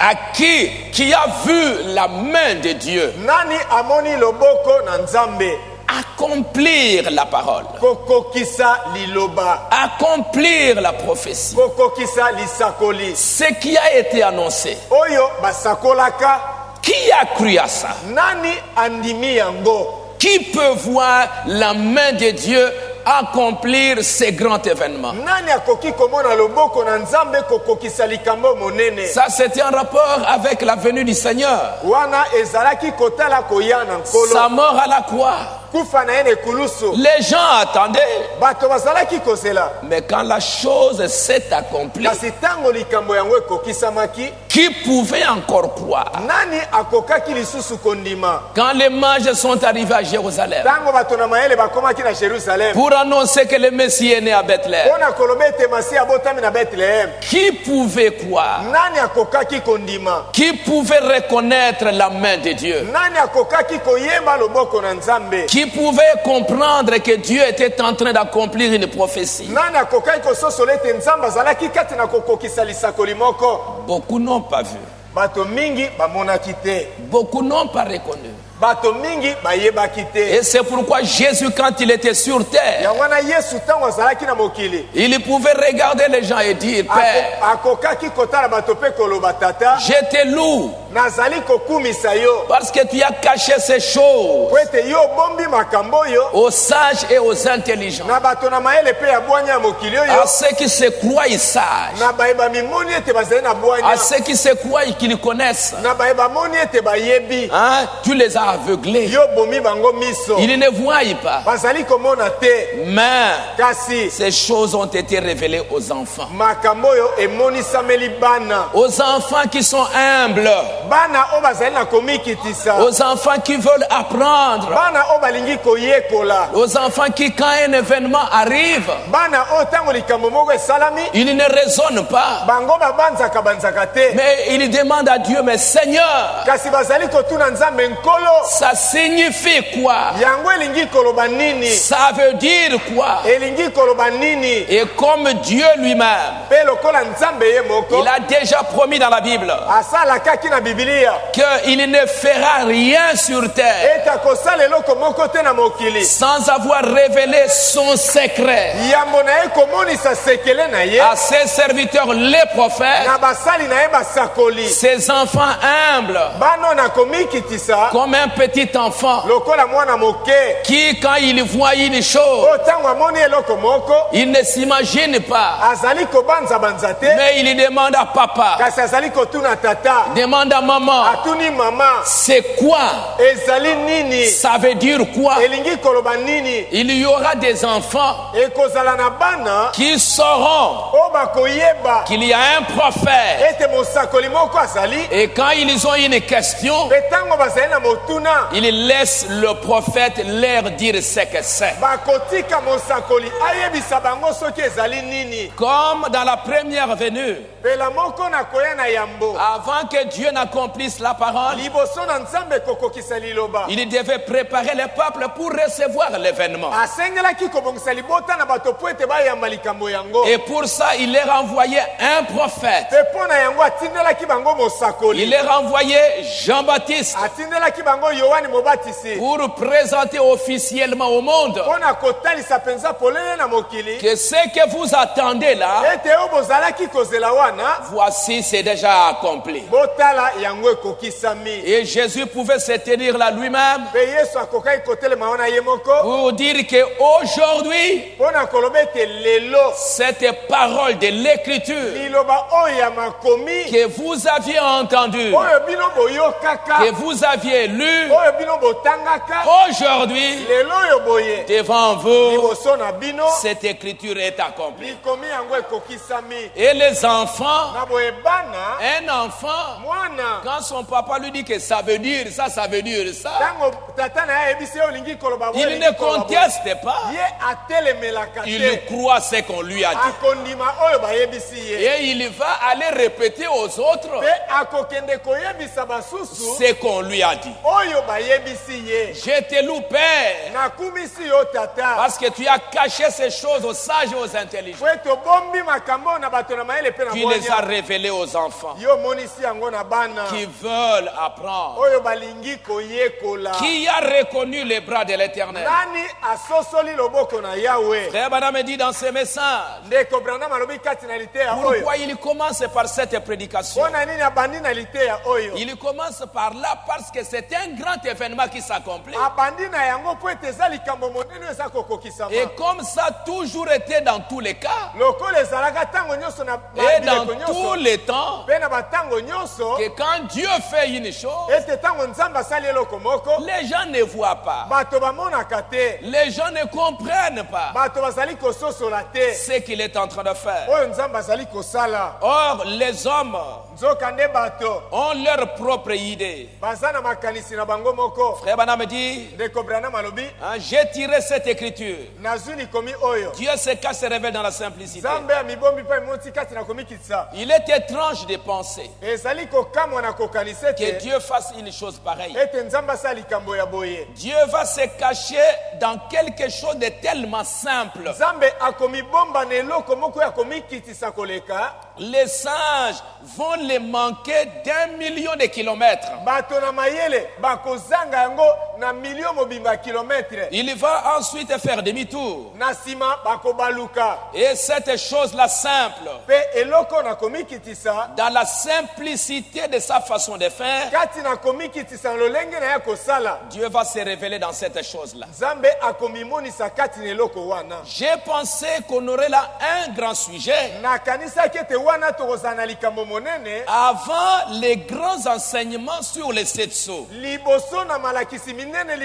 Speaker 1: À qui a vu la main de Dieu
Speaker 4: Nani amoni loboko na Nzambe.
Speaker 1: accomplir la parole,
Speaker 4: Kokokisa liloba.
Speaker 1: accomplir la prophétie,
Speaker 4: Kokokisa lisakoli.
Speaker 1: ce qui a été annoncé?
Speaker 4: Oyo basakolaka.
Speaker 1: Qui a cru à ça?
Speaker 4: Nani andimi yango.
Speaker 1: Qui peut voir la main de Dieu accomplir ces grands événements?
Speaker 4: Nani akoki komona loboko na Nzambe kokokisa likambo monene?
Speaker 1: Ça, c'était en rapport avec la venue du Seigneur.
Speaker 4: Wana ezalaki kotala koyana nkolo.
Speaker 1: Sa mort à la croix.
Speaker 4: Kufa na ene kuluso.
Speaker 1: Les gens attendaient.
Speaker 4: Bato bazalaki kozela.
Speaker 1: Mais quand la chose s'est accomplie,
Speaker 4: Kasi tango likambo yango ekokisamaki,
Speaker 1: qui pouvait encore croire?
Speaker 4: nani akokaki lisusu kondima?
Speaker 1: Quand les mages sont arrivés à Jérusalem
Speaker 4: Tango bato na mayele bakomaki na Jérusalem.
Speaker 1: pour annoncer que le Messie est né à Bethléem,
Speaker 4: Pona kolobe ete Masiya abotami na Bethlehem.
Speaker 1: qui pouvait croire?
Speaker 4: Nani akokaki kondima?
Speaker 1: Qui pouvait reconnaître la main de Dieu?
Speaker 4: Nani akokaki koyeba loboko na Nzambe?
Speaker 1: Qui pouvait comprendre que Dieu était en train d'accomplir une prophétie?
Speaker 4: Nani akokaki kososola ete Nzambe azalaki kati na kokokisa lisakoli moko?
Speaker 1: Beaucoup n'ont pas vu.
Speaker 4: Bato mingi bamonaki te.
Speaker 1: Beaucoup n'ont pas reconnu.
Speaker 4: Bato mingi bayebaki te.
Speaker 1: Et c'est pourquoi Jésus, quand il était sur terre,
Speaker 4: Yango wana Yesu tango azalaki na mokili,
Speaker 1: il pouvait regarder les gens et dire, Père,
Speaker 4: akokaki kotala bato pe koloba tata,
Speaker 1: je te loue
Speaker 4: nazali kokumisa yo
Speaker 1: parce que tu as caché ces choses
Speaker 4: po ete yo bombi makambo oyo
Speaker 1: aux sages et aux intelligents,
Speaker 4: na bato na mayele pe ya bwanya ya mokili
Speaker 1: à
Speaker 4: oyo,
Speaker 1: ceux qui se croient sages,
Speaker 4: na bayeba mimoni ete bazali na
Speaker 1: à
Speaker 4: bwanya,
Speaker 1: ceux qui se croient qu'ils connaissent.
Speaker 4: na bayeba moni ete bayebi.
Speaker 1: Hein? Tu les as aveuglés.
Speaker 4: Yo bomi bango miso,
Speaker 1: Ils ne voient pas.
Speaker 4: bazali komona te.
Speaker 1: Mais
Speaker 4: Kasi
Speaker 1: ces choses ont été révélées aux enfants.
Speaker 4: makambo oyo emonisameli bana,
Speaker 1: Aux enfants qui sont humbles.
Speaker 4: bana oyo bazali na komikitisa,
Speaker 1: Aux enfants qui veulent apprendre.
Speaker 4: bana oyo balingi koyekola,
Speaker 1: Aux enfants qui, quand un événement arrive,
Speaker 4: bana oyo tango likambo moko esalami
Speaker 1: ils ne raisonnent pas.
Speaker 4: bango banzaka te,
Speaker 1: Mais ils demandent à Dieu, mais Seigneur,
Speaker 4: kasi bazali kotuna Nzambe nkolo,
Speaker 1: ça signifie quoi?
Speaker 4: yango elingi koloba nini?
Speaker 1: Ça veut dire quoi?
Speaker 4: Elingi koloba nini?
Speaker 1: Et comme Dieu lui-même,
Speaker 4: Pe lokola Nzambe ye moko
Speaker 1: il a déjà promis dans la Bible
Speaker 4: asalakaki na Biblia
Speaker 1: qu'il ne fera rien sur terre
Speaker 4: ete akosala eloko moko te na mokili
Speaker 1: sans avoir révélé son secret
Speaker 4: yambo na ye komonisa sekele na ye
Speaker 1: à ses serviteurs, les prophètes,
Speaker 4: na basali na ye basakoli,
Speaker 1: ses enfants humbles,
Speaker 4: bano na komikitisa
Speaker 1: comme un petit enfant
Speaker 4: lokola mwana moke
Speaker 1: qui, quand il voit une chose,
Speaker 4: oyo ntango amoni eloko moko
Speaker 1: il ne s'imagine pas,
Speaker 4: azali kobanzabanza te,
Speaker 1: mais il demande à papa,
Speaker 4: kasi azali kotuna tata,
Speaker 1: demande à maman,
Speaker 4: atuni mama,
Speaker 1: c'est quoi?
Speaker 4: ezali nini?
Speaker 1: Ça veut dire quoi?
Speaker 4: Elingi koloba nini?
Speaker 1: Il y aura des enfants
Speaker 4: Ekozala na bana
Speaker 1: qui sauront
Speaker 4: oyo bakoyeba
Speaker 1: qu'il y a un prophète,
Speaker 4: ete mosakoli moko azali,
Speaker 1: et quand ils ont une question,
Speaker 4: pe ntango bazali na motuna
Speaker 1: ils laissent le prophète leur dire ce que c'est.
Speaker 4: bakotika mosakoli ayebisa bango soki ezali nini.
Speaker 1: Comme dans la première venue,
Speaker 4: Pela moko na koya na yambo,
Speaker 1: avant que Dieu n'accomplisse la parole,
Speaker 4: liboso na Nzambe kokokisa liloba,
Speaker 1: il devait préparer le peuple pour recevoir l'événement.
Speaker 4: asengelaki kobongisa libota na bato po ete bayamba likambo yango.
Speaker 1: Et pour ça, il leur envoyait un prophète.
Speaker 4: Pe mpo na yango atindelaki bango
Speaker 1: Il
Speaker 4: mosakoli,
Speaker 1: leur envoyait Jean-Baptiste
Speaker 4: atindelaki bango Yohane Mobatisi
Speaker 1: pour présenter officiellement au monde
Speaker 4: mpo na kotalisa mpenza polele na mokili
Speaker 1: que ce que vous attendez là,
Speaker 4: ete oyo bozalaki kozela wana,
Speaker 1: voici, c'est déjà accompli.
Speaker 4: botala yango ekokisami.
Speaker 1: Et Jésus pouvait se tenir là lui-même
Speaker 4: Pe Yesu akokaki kotelema wana ye moko
Speaker 1: pour dire qu'aujourd'hui,
Speaker 4: mpo na koloba ete lelo
Speaker 1: cette parole de l'écriture
Speaker 4: liloba oyo ya makomi
Speaker 1: que vous aviez entendue,
Speaker 4: oyo bino boyokaka,
Speaker 1: que vous aviez lue,
Speaker 4: oyo bino botangaka,
Speaker 1: aujourd'hui,
Speaker 4: lelo oyo boye
Speaker 1: devant vous,
Speaker 4: liboso na bino
Speaker 1: cette écriture est accomplie.
Speaker 4: likomi yango ekokisami.
Speaker 1: Et les enfants,
Speaker 4: Na boye bana
Speaker 1: un enfant,
Speaker 4: mwana
Speaker 1: quand son papa lui dit que ça veut dire ça, ça veut dire ça,
Speaker 4: ntango tata na ye ayebisi ye olingi koloba boye,
Speaker 1: il
Speaker 4: olingi
Speaker 1: ne
Speaker 4: koloba boye,
Speaker 1: conteste pas.
Speaker 4: ye atelemelaka
Speaker 1: Il
Speaker 4: te,
Speaker 1: croit ce qu'on lui a dit.
Speaker 4: akondima oyo bayebisi ye,
Speaker 1: Et il va aller répéter aux autres
Speaker 4: pe akokende koyebisa basusu
Speaker 1: ce qu'on lui a dit.
Speaker 4: oyo bayebisi ye.
Speaker 1: Je te loue, Père,
Speaker 4: Nakumisi yo tata
Speaker 1: parce que tu as caché ces choses aux sages et aux intelligents.
Speaker 4: po ete obombi makambo na bato na mayele mpe na
Speaker 1: Tu les as
Speaker 4: bwanya,
Speaker 1: révélées aux enfants.
Speaker 4: yo monisi yango na bana. wana
Speaker 1: qui veulent apprendre.
Speaker 4: oyo balingi koyekola.
Speaker 1: Qui a reconnu les bras de l'Éternel?
Speaker 4: Nani asosoli loboko na Yahweh?
Speaker 1: Frère Branham dit dans ce message,
Speaker 4: Ndeko Branham alobi kati na litea oyo.
Speaker 1: pourquoi il commence par cette prédication?
Speaker 4: Bona nini abandi na litea oyo?
Speaker 1: Il commence par là parce que c'est un grand événement qui s'accomplit.
Speaker 4: Abandi na yango po ete eza likambo monene eza kokokisama.
Speaker 1: Et comme ça a toujours été dans tous les cas,
Speaker 4: Lokola ezalaka tango nyonso na
Speaker 1: et dans
Speaker 4: bileko
Speaker 1: tous
Speaker 4: nyonso.
Speaker 1: les temps,
Speaker 4: Pe na batango nyonso.
Speaker 1: que quand Dieu fait une chose,
Speaker 4: Ete tango nzambe asali eloko moko.
Speaker 1: les gens ne voient pas.
Speaker 4: Bato bamonaka te.
Speaker 1: Les gens ne comprennent pas
Speaker 4: Bato bazali kososola te.
Speaker 1: ce qu'il est en train de faire.
Speaker 4: Oyo nzambe azali kosala.
Speaker 1: Or, les hommes
Speaker 4: Nzoka nde bato
Speaker 1: ont leur propre idée.
Speaker 4: baza na makanisi na bango moko.
Speaker 1: Frère Branham dit,
Speaker 4: Ndeko Branham alobi
Speaker 1: hein, j'ai tiré cette écriture.
Speaker 4: nazwi likomi oyo.
Speaker 1: Dieu se cache, se révèle dans la simplicité.
Speaker 4: Nzambe amibombi mpe amimoti kati na komikitisa.
Speaker 1: Il est étrange de penser
Speaker 4: Ezali kokamwa na kokanisa
Speaker 1: que
Speaker 4: ete
Speaker 1: Dieu fasse une chose pareille.
Speaker 4: ete nzambe asala likambo ya boye.
Speaker 1: Dieu va se cacher dans quelque chose de tellement simple.
Speaker 4: Nzambe akomibomba na eloko moko ya komikitisa koleka.
Speaker 1: Les singes vont les manquer d'1 million de kilomètres.
Speaker 4: Bato na mayele bakozanga yango na milio mobimba ya kilometre.
Speaker 1: Il va ensuite faire demi-tour.
Speaker 4: Na nsima bakobaluka.
Speaker 1: Et cette chose-là simple,
Speaker 4: Pe eloko na komikitisa
Speaker 1: dans la simplicité de sa façon de faire,
Speaker 4: kati na komikitisa na lolenge na ya kosala.
Speaker 1: Dieu va se révéler dans cette chose-là.
Speaker 4: Nzambe akomimonisa kati na eloko wana.
Speaker 1: J'ai pensé qu'on aurait là un grand sujet
Speaker 4: Nakanisaki ete wana tokozala na likambo monene.
Speaker 1: avant les grands enseignements sur les 7 sceaux.
Speaker 4: Liboso na malakisi minene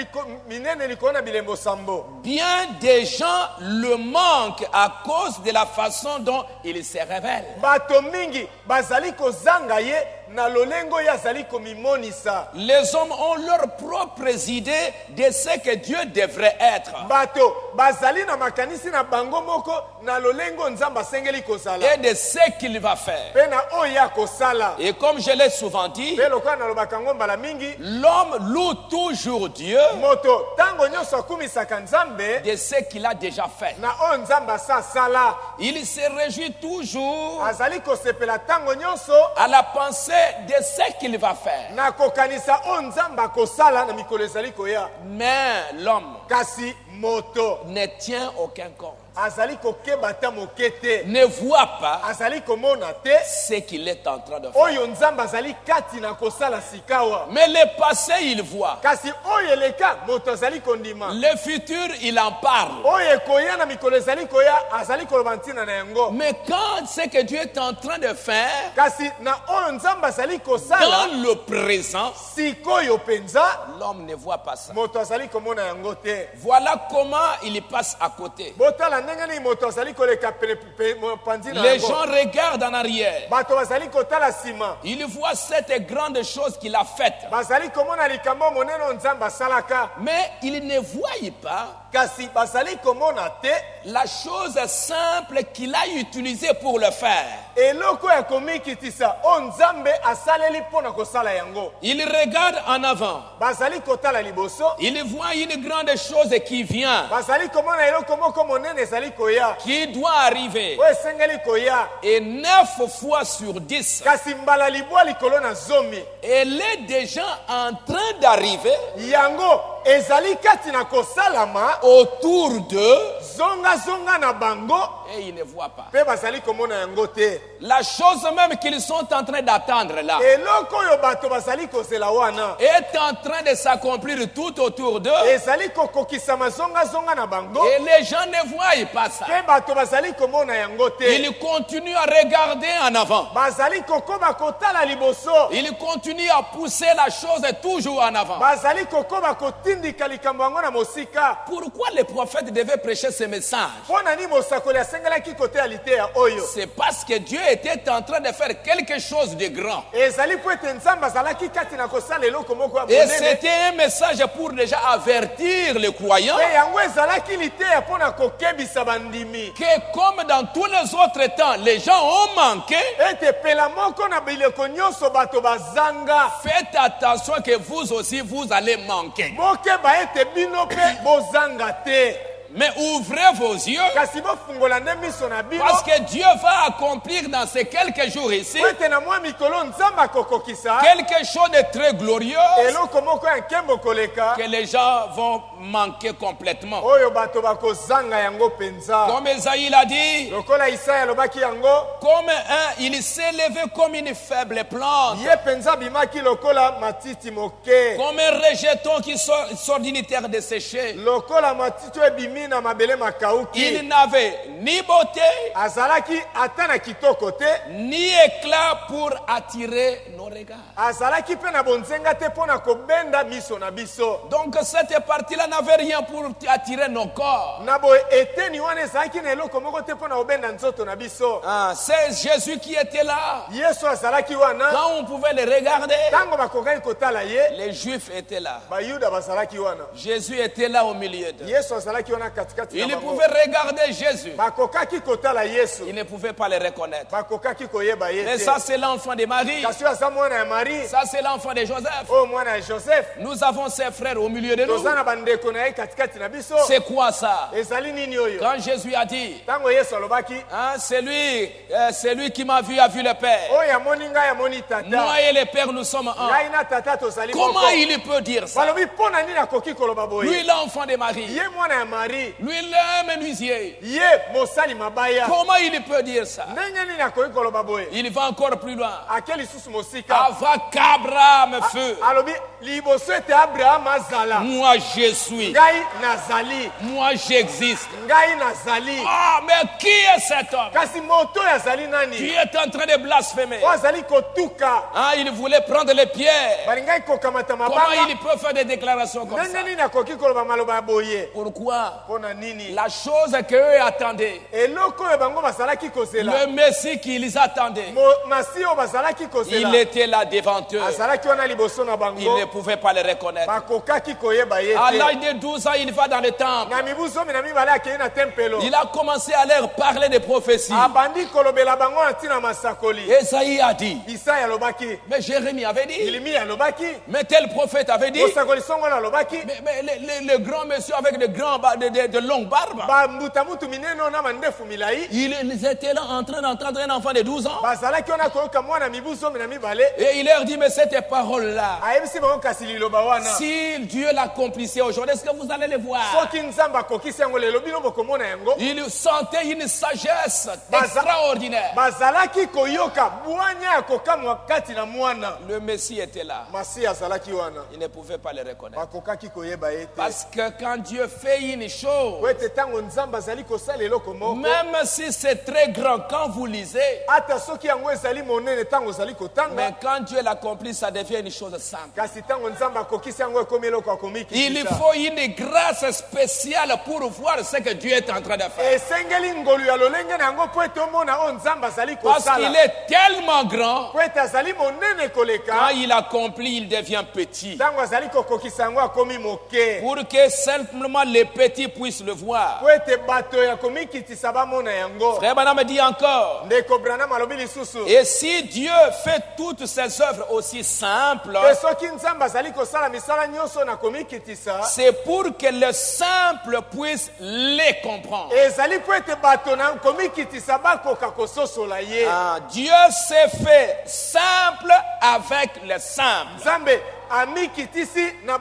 Speaker 4: likolo na bilembo sambo.
Speaker 1: Bien des gens le manquent à cause de la façon dont il se révèle.
Speaker 4: Bato mingi bazali kozanga ye na lolengo ya azali komimonisa.
Speaker 1: Les hommes ont leurs propres idées de ce que Dieu devrait être.
Speaker 4: Bato bazali na makanisi na bango moko na lolengo nzambe asengeli kozala.
Speaker 1: Et de ce qu'il va faire.
Speaker 4: Pe na oyo ya kosala.
Speaker 1: Et comme je l'ai souvent dit,
Speaker 4: Pe lokola nalobaka ngo mbala mingi.
Speaker 1: l'homme loue toujours Dieu
Speaker 4: Moto tango nyonso akumisaka nzambe
Speaker 1: de ce qu'il a déjà fait.
Speaker 4: na oyo nzambe asala.
Speaker 1: Il se réjouit toujours
Speaker 4: Azali kosepela tango nyonso
Speaker 1: à la pensée de ce qu'il va faire.
Speaker 4: na kokanisa oyo nzambe akosala na mikolo ezali koya.
Speaker 1: Mais l'homme
Speaker 4: Kasi moto
Speaker 1: ne tient aucun compte,
Speaker 4: azali kokeba ata moke te.
Speaker 1: ne voit pas
Speaker 4: Azali komona te
Speaker 1: ce qu'il est en train de faire.
Speaker 4: oyo nzambe azali kati na kosala sikawa.
Speaker 1: Mais le passé, il voit.
Speaker 4: Kasi oyo eleka moto azali kondima.
Speaker 1: Le futur, il en parle.
Speaker 4: Oyo ekoya na mikolo ezali koya azali koloba ntina na yango.
Speaker 1: Mais quand ce que Dieu est en train de faire
Speaker 4: Kasi na oyo nzambe azali kosala
Speaker 1: dans le présent,
Speaker 4: sikoyo penza
Speaker 1: l'homme ne voit pas ça.
Speaker 4: moto azali komona yango te.
Speaker 1: Voilà comment il passe à côté.
Speaker 4: Botala ndenge nini moto azali koleka mopanzi na
Speaker 1: Les
Speaker 4: yango.
Speaker 1: gens regardent en arrière.
Speaker 4: Bato bazali kotala nsima.
Speaker 1: Ils voient cette grande chose qu'il a faite.
Speaker 4: Bazali komona likambo monene oyo nzambe asalaka.
Speaker 1: Mais ils ne voient pas
Speaker 4: Kasi bazali komona te
Speaker 1: la chose simple qu'il a utilisée pour le faire.
Speaker 4: eloko ya komikitisa oyo nzambe asaleli mpo na kosala yango.
Speaker 1: Ils regardent en avant.
Speaker 4: Bazali kotala liboso.
Speaker 1: Ils voient une grande chose qui vient,
Speaker 4: Bazali komona eloko moko monene ezali koya.
Speaker 1: qui doit arriver.
Speaker 4: Oyo esengeli koya.
Speaker 1: Et 9 fois sur 10,
Speaker 4: Kasi mbala libwa likolo na zomi.
Speaker 1: elle est déjà en train d'arriver
Speaker 4: Yango ezali kati na kosalama.
Speaker 1: autour d'eux
Speaker 4: Zonga na bango.
Speaker 1: et ils ne voient pas.
Speaker 4: Pe bazali komona yango te.
Speaker 1: La chose même qu'ils sont en train d'attendre là
Speaker 4: Eloko oyo bato bazali kozela wana.
Speaker 1: est en train de s'accomplir tout autour d'eux
Speaker 4: Ezali kokokisama zonga na bango.
Speaker 1: et les gens ne voient pas ça.
Speaker 4: Pe bato bazali komona yango te.
Speaker 1: Ils continuent à regarder en avant.
Speaker 4: Bazali kokoba kotala liboso.
Speaker 1: Ils continuent à pousser la chose toujours en avant.
Speaker 4: Bazali kokoba kotindika likambo yango na mosika.
Speaker 1: Pourquoi les prophètes devaient prêcher ce message?
Speaker 4: Pona ni mosakoli asengelaki koteya liteya oyo.
Speaker 1: C'est parce que Dieu était en train de faire quelque chose de grand.
Speaker 4: Ezali po ete nzambe azalaki kati na kosala eloko moko ya
Speaker 1: Et
Speaker 4: monene.
Speaker 1: c'était un message pour déjà avertir les croyants
Speaker 4: Pe yango ezalaki liteya mpona kokebisa bandimi.
Speaker 1: que comme dans tous les autres temps, les gens ont manqué.
Speaker 4: Ete pela moko na bileko nyonso bato bazanga.
Speaker 1: Faites attention que vous aussi, vous allez manquer.
Speaker 4: Mokeba ete bino pe bozanga te.
Speaker 1: Mais ouvrez vos yeux.
Speaker 4: kasi bofungola nde miso na bino
Speaker 1: Parce que Dieu va accomplir dans ces quelques jours ici
Speaker 4: po ete na mwa mikolo nzambe akokokisa
Speaker 1: quelque chose de très glorieux
Speaker 4: eloko moko ya nkembo koleka
Speaker 1: que les gens vont manquer complètement.
Speaker 4: oyo bato bakozanga yango mpenza
Speaker 1: Comme Esaïe l'a dit,
Speaker 4: lokola isaya alobaki yango
Speaker 1: comme il s'est levé comme une faible plante,
Speaker 4: ye mpenza abimaki lokola matiti moke
Speaker 1: comme un rejeton qui sort d'une terre desséchée.
Speaker 4: lokola matiti oyo ebimi na mabele makauki
Speaker 1: Il n'avait ni beauté,
Speaker 4: azalaki ata na kitoko te
Speaker 1: ni éclat pour attirer nos regards.
Speaker 4: azalaki mpe na bonzenga te mpo na kobenda miso na biso
Speaker 1: Donc cette partie-là n'avait rien pour attirer nos corps.
Speaker 4: na boye eteni wana ezalaki na eloko moko te mpo na kobenda nzoto na biso
Speaker 1: C'est Jésus qui était là.
Speaker 4: yesu azalaki wana
Speaker 1: Quand on pouvait le regarder,
Speaker 4: ntango bakokaki kotala ye
Speaker 1: les Juifs étaient là.
Speaker 4: bayuda bazalaki wana
Speaker 1: Jésus était là au milieu d'eux.
Speaker 4: yesu azalaki wana katikati na
Speaker 1: Ils
Speaker 4: bango
Speaker 1: pouvaient regarder Jésus.
Speaker 4: bakokaki kotala yesu
Speaker 1: Ils ne pouvaient pas le reconnaître.
Speaker 4: bakokaki koyeba ye
Speaker 1: Mais
Speaker 4: te
Speaker 1: ça, c'est l'enfant de Marie.
Speaker 4: kasi oyo aza mwana ya marie
Speaker 1: Ça, c'est l'enfant de Joseph.
Speaker 4: oyo mwana ya joseph
Speaker 1: Nous avons ses frères au milieu de nous.
Speaker 4: toza na bandeko na ye katikati na biso
Speaker 1: C'est quoi ça?
Speaker 4: ezali nini oyo
Speaker 1: Quand Jésus a dit,
Speaker 4: ntango yesu alobaki
Speaker 1: c'est lui qui m'a vu a vu le Père.
Speaker 4: oyo amoni ngai amoni tata
Speaker 1: Moi et le Père, nous sommes un.
Speaker 4: ngai na tata tozali
Speaker 1: Comment
Speaker 4: moko
Speaker 1: il peut dire ça?
Speaker 4: balobi mpo na nini akoki koloba boye
Speaker 1: Lui, l'enfant de Marie.
Speaker 4: ye mwana ya marie
Speaker 1: Lui, le menuisier.
Speaker 4: ye mosali mabaya
Speaker 1: Comment il peut dire ça?
Speaker 4: ndenge nini akoki koloba boye
Speaker 1: Il va encore plus loin.
Speaker 4: ake lisusu mosika
Speaker 1: Avant qu'Abraham feu,
Speaker 4: alobi liboso ete abraham azala
Speaker 1: moi je suis.
Speaker 4: ngai nazali
Speaker 1: Moi j'existe.
Speaker 4: ngai nazali
Speaker 1: Ah, mais qui est cet homme?
Speaker 4: kasi moto oyo azali
Speaker 1: Qui
Speaker 4: nani
Speaker 1: est en train de blasphémer?
Speaker 4: oyo azali kotuka
Speaker 1: Ah, il voulait prendre les pierres.
Speaker 4: balingai kokamata
Speaker 1: Comment
Speaker 4: mabanga
Speaker 1: il peut faire des déclarations comme ça?
Speaker 4: ndenge nini akoki koloba maloba ya boye
Speaker 1: Pourquoi?
Speaker 4: mpo na nini
Speaker 1: La chose qu'eux attendaient,
Speaker 4: eloko oyo bango bazalaki kozela
Speaker 1: le Messie qu'ils attendaient,
Speaker 4: masi oyo bazalaki kozela
Speaker 1: il était là devant eux.
Speaker 4: azalaki wana liboso na
Speaker 1: Ils
Speaker 4: bango
Speaker 1: ne pouvaient pas le reconnaître.
Speaker 4: bakokaki koyeba ye
Speaker 1: À
Speaker 4: te
Speaker 1: l'âge de 12 ans, il va dans le temple.
Speaker 4: na mibu 12 akei na tempelo
Speaker 1: Il a commencé à leur parler des prophéties.
Speaker 4: abandi kolobela bango na ntina masakoli
Speaker 1: Esaïe a dit,
Speaker 4: isaya alobaki
Speaker 1: mais Jérémie avait dit,
Speaker 4: ilimi alobaki
Speaker 1: mais tel prophète avait dit,
Speaker 4: mosakoli songolo alobaki
Speaker 1: mais le grand monsieur avec de longues barbes,
Speaker 4: bambuta mutu minene oyo na mandefu milai
Speaker 1: ils étaient là en train d'entendre un enfant de 12 ans.
Speaker 4: bazalaki wana koyoka mwana mibu 12
Speaker 1: Et il leur dit, mais cette parole-là,
Speaker 4: ayebisi bango kasi liloba wana
Speaker 1: si Dieu l'accomplissait aujourd'hui, est-ce que vous allez le voir?
Speaker 4: soki nzambe akokisi yango lelo bino bokomona yango
Speaker 1: Il sentait une sagesse extraordinaire.
Speaker 4: bazalaki koyoka bwanya ya kokamwa kati na mwana
Speaker 1: Le Messie était là.
Speaker 4: masi azalaki wana
Speaker 1: Il ne pouvait pas le reconnaître.
Speaker 4: bakokaki koyeba ye te
Speaker 1: Parce que quand Dieu fait une chose,
Speaker 4: po ete ntango nzambe azali kosala eloko moko
Speaker 1: même si c'est très grand, quand vous lisez,
Speaker 4: ata soki yango ezali monene ntango ozali
Speaker 1: mais
Speaker 4: kotanga
Speaker 1: quand Dieu l'accomplit, ça devient une chose simple.
Speaker 4: kasi ntango nzambe akokisi yango ekomi eloko
Speaker 1: Il
Speaker 4: akomikisa
Speaker 1: faut une grâce spéciale pour voir ce que Dieu est en train de faire.
Speaker 4: esengeli ngolu ya lolenge na yango po ete omona oyo nzambe azali
Speaker 1: Parce qu'il
Speaker 4: kosala
Speaker 1: est tellement grand,
Speaker 4: po ete azali monene
Speaker 1: quand
Speaker 4: koleka
Speaker 1: il accomplit, il devient petit.
Speaker 4: ntango azali kokokisa yango akomi moke
Speaker 1: Pour que simplement les petits puissent le voir.
Speaker 4: po ete bato ya komikitisa bamona yango
Speaker 1: Frère Branham dit encore,
Speaker 4: ndeko branam alobi lisusu
Speaker 1: et si Dieu fait toutes ses œuvres aussi simples,
Speaker 4: pe soki nzambe azali kosala misala nyonso na komikitisa
Speaker 1: c'est pour que le simple puisse les comprendre.
Speaker 4: ezali po ete bato na komikitisa bakoka kososola ye
Speaker 1: Dieu s'est fait simple avec le simple
Speaker 4: nzambe amikitisi na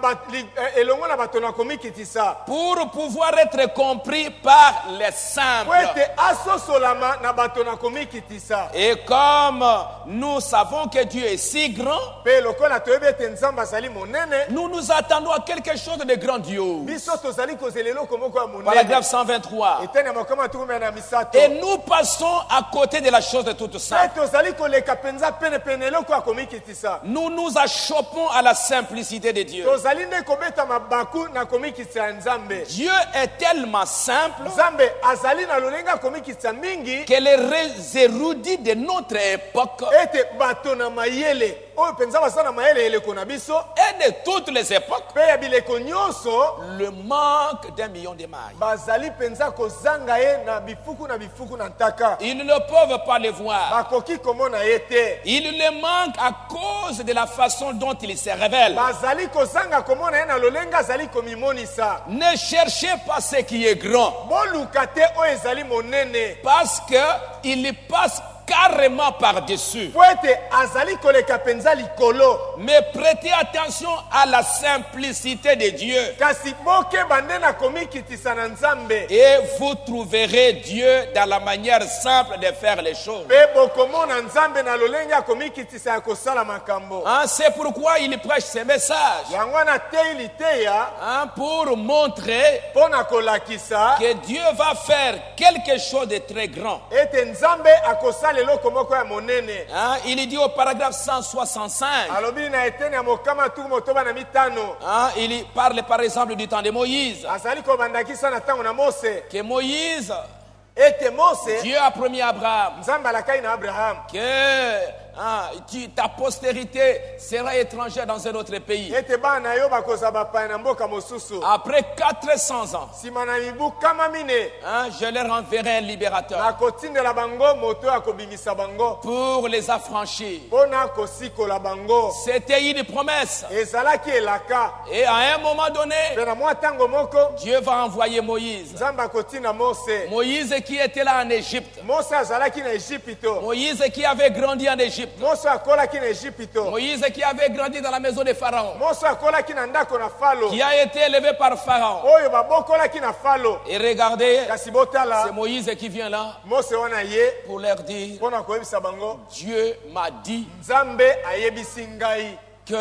Speaker 4: elongo na bato na komikitisa
Speaker 1: pour pouvoir être compris par les
Speaker 4: po
Speaker 1: simples.
Speaker 4: ete asosolama na bato na komikitisa
Speaker 1: Et comme nous savons que Dieu est si grand,
Speaker 4: mpe lokola toyebi ete nzambe azali monene
Speaker 1: nous nous attendons à quelque chose de grandiose.
Speaker 4: biso tozali kozela eloko moko ya monene
Speaker 1: Paragraphe 123.
Speaker 4: eteni ya makoma tukumi na misato
Speaker 1: Et nous passons à côté de la chose de toute
Speaker 4: mpe
Speaker 1: simple.
Speaker 4: tozali koleka mpenza penepene eloko ya komikitisa
Speaker 1: Nous nous achoppons à la simplicité de Dieu.
Speaker 4: tozali nde kobeta mabaku na komikitisa ya nzambe
Speaker 1: Dieu est tellement simple
Speaker 4: nzambe azali na lolenge ya komikitisa mingi
Speaker 1: que les érudits de notre époque
Speaker 4: ete bato na mayele oyo mpenza baza na mayele eleko na biso
Speaker 1: de toutes les époques,
Speaker 4: mpe ya bileko nyonso
Speaker 1: le manque d'1 million de mailles.
Speaker 4: bazali mpenza kozanga ye na bifuku na ntaka.
Speaker 1: Ils ne peuvent pas le voir.
Speaker 4: Bakoki komona ye te.
Speaker 1: Il le manque à cause de la façon dont il se révèle.
Speaker 4: Bazali kozanga komona ye na lolenga azali komimonisa.
Speaker 1: Ne cherchez pas ce qui est grand,
Speaker 4: Boluka te oyo ezali monene.
Speaker 1: parce qu'il passe carrément par-dessus.
Speaker 4: Po ete azali koleka mpenza likolo.
Speaker 1: Mais prêtez attention à la simplicité de Dieu.
Speaker 4: Kasi bokeba nde nakomikitisa na Nzambe.
Speaker 1: Et vous trouverez Dieu dans la manière simple de faire les choses.
Speaker 4: Mpe bokomona Nzambe na lolenge akomikitisa ya kosala makambo.
Speaker 1: Hein, c'est pourquoi il prêche ce message,
Speaker 4: Yango wana teyi liteya
Speaker 1: hein, pour montrer
Speaker 4: mpo na kolakisa
Speaker 1: que Dieu va faire quelque chose de très grand.
Speaker 4: ete Nzambe akosala eloko moko ya monene.
Speaker 1: Hein, il dit au paragraphe 165,
Speaker 4: Alobi na eteni ya mokama tuku motoba na mitano.
Speaker 1: hein, il parle par exemple du temps de Moïse,
Speaker 4: Azali kobandakisa na ntango na Mose.
Speaker 1: que Moïse,
Speaker 4: Ete Mose
Speaker 1: Dieu a promis à Abraham
Speaker 4: Nzambe alakai na Abraham.
Speaker 1: que ta postérité sera étrangère dans un autre pays.
Speaker 4: Ete bana yo bakozala bapaya na mboka mosusu.
Speaker 1: Après 400 ans,
Speaker 4: Nsima na mibu kama mine
Speaker 1: hein, je leur enverrai un libérateur
Speaker 4: nakotindela bango moto ya kobimisa bango
Speaker 1: pour les affranchir.
Speaker 4: mpona kosikola bango.
Speaker 1: C'était une promesse.
Speaker 4: Ezalaki elaka.
Speaker 1: Et à un moment donné,
Speaker 4: Mpe na mwa ntango moko
Speaker 1: Dieu va envoyer Moïse.
Speaker 4: Nzambe akotinda Mose.
Speaker 1: Moïse qui était là en Égypte.
Speaker 4: Mose azalaki na Ejipito.
Speaker 1: Moïse qui avait grandi en Égypte.
Speaker 4: Mose akolaki na Ejipito.
Speaker 1: Moïse qui avait grandi dans la maison de Pharaon.
Speaker 4: Mose akolaki na ndako na Falo.
Speaker 1: Qui a été élevé par Pharaon.
Speaker 4: Oyo babokolaki na Falo.
Speaker 1: Et regardez,
Speaker 4: Kasi botala
Speaker 1: c'est Moïse qui vient là
Speaker 4: Mose wana ye
Speaker 1: pour leur dire,
Speaker 4: mpona koyebisa bango
Speaker 1: Dieu m'a dit
Speaker 4: Nzambe ayebisi ngai
Speaker 1: que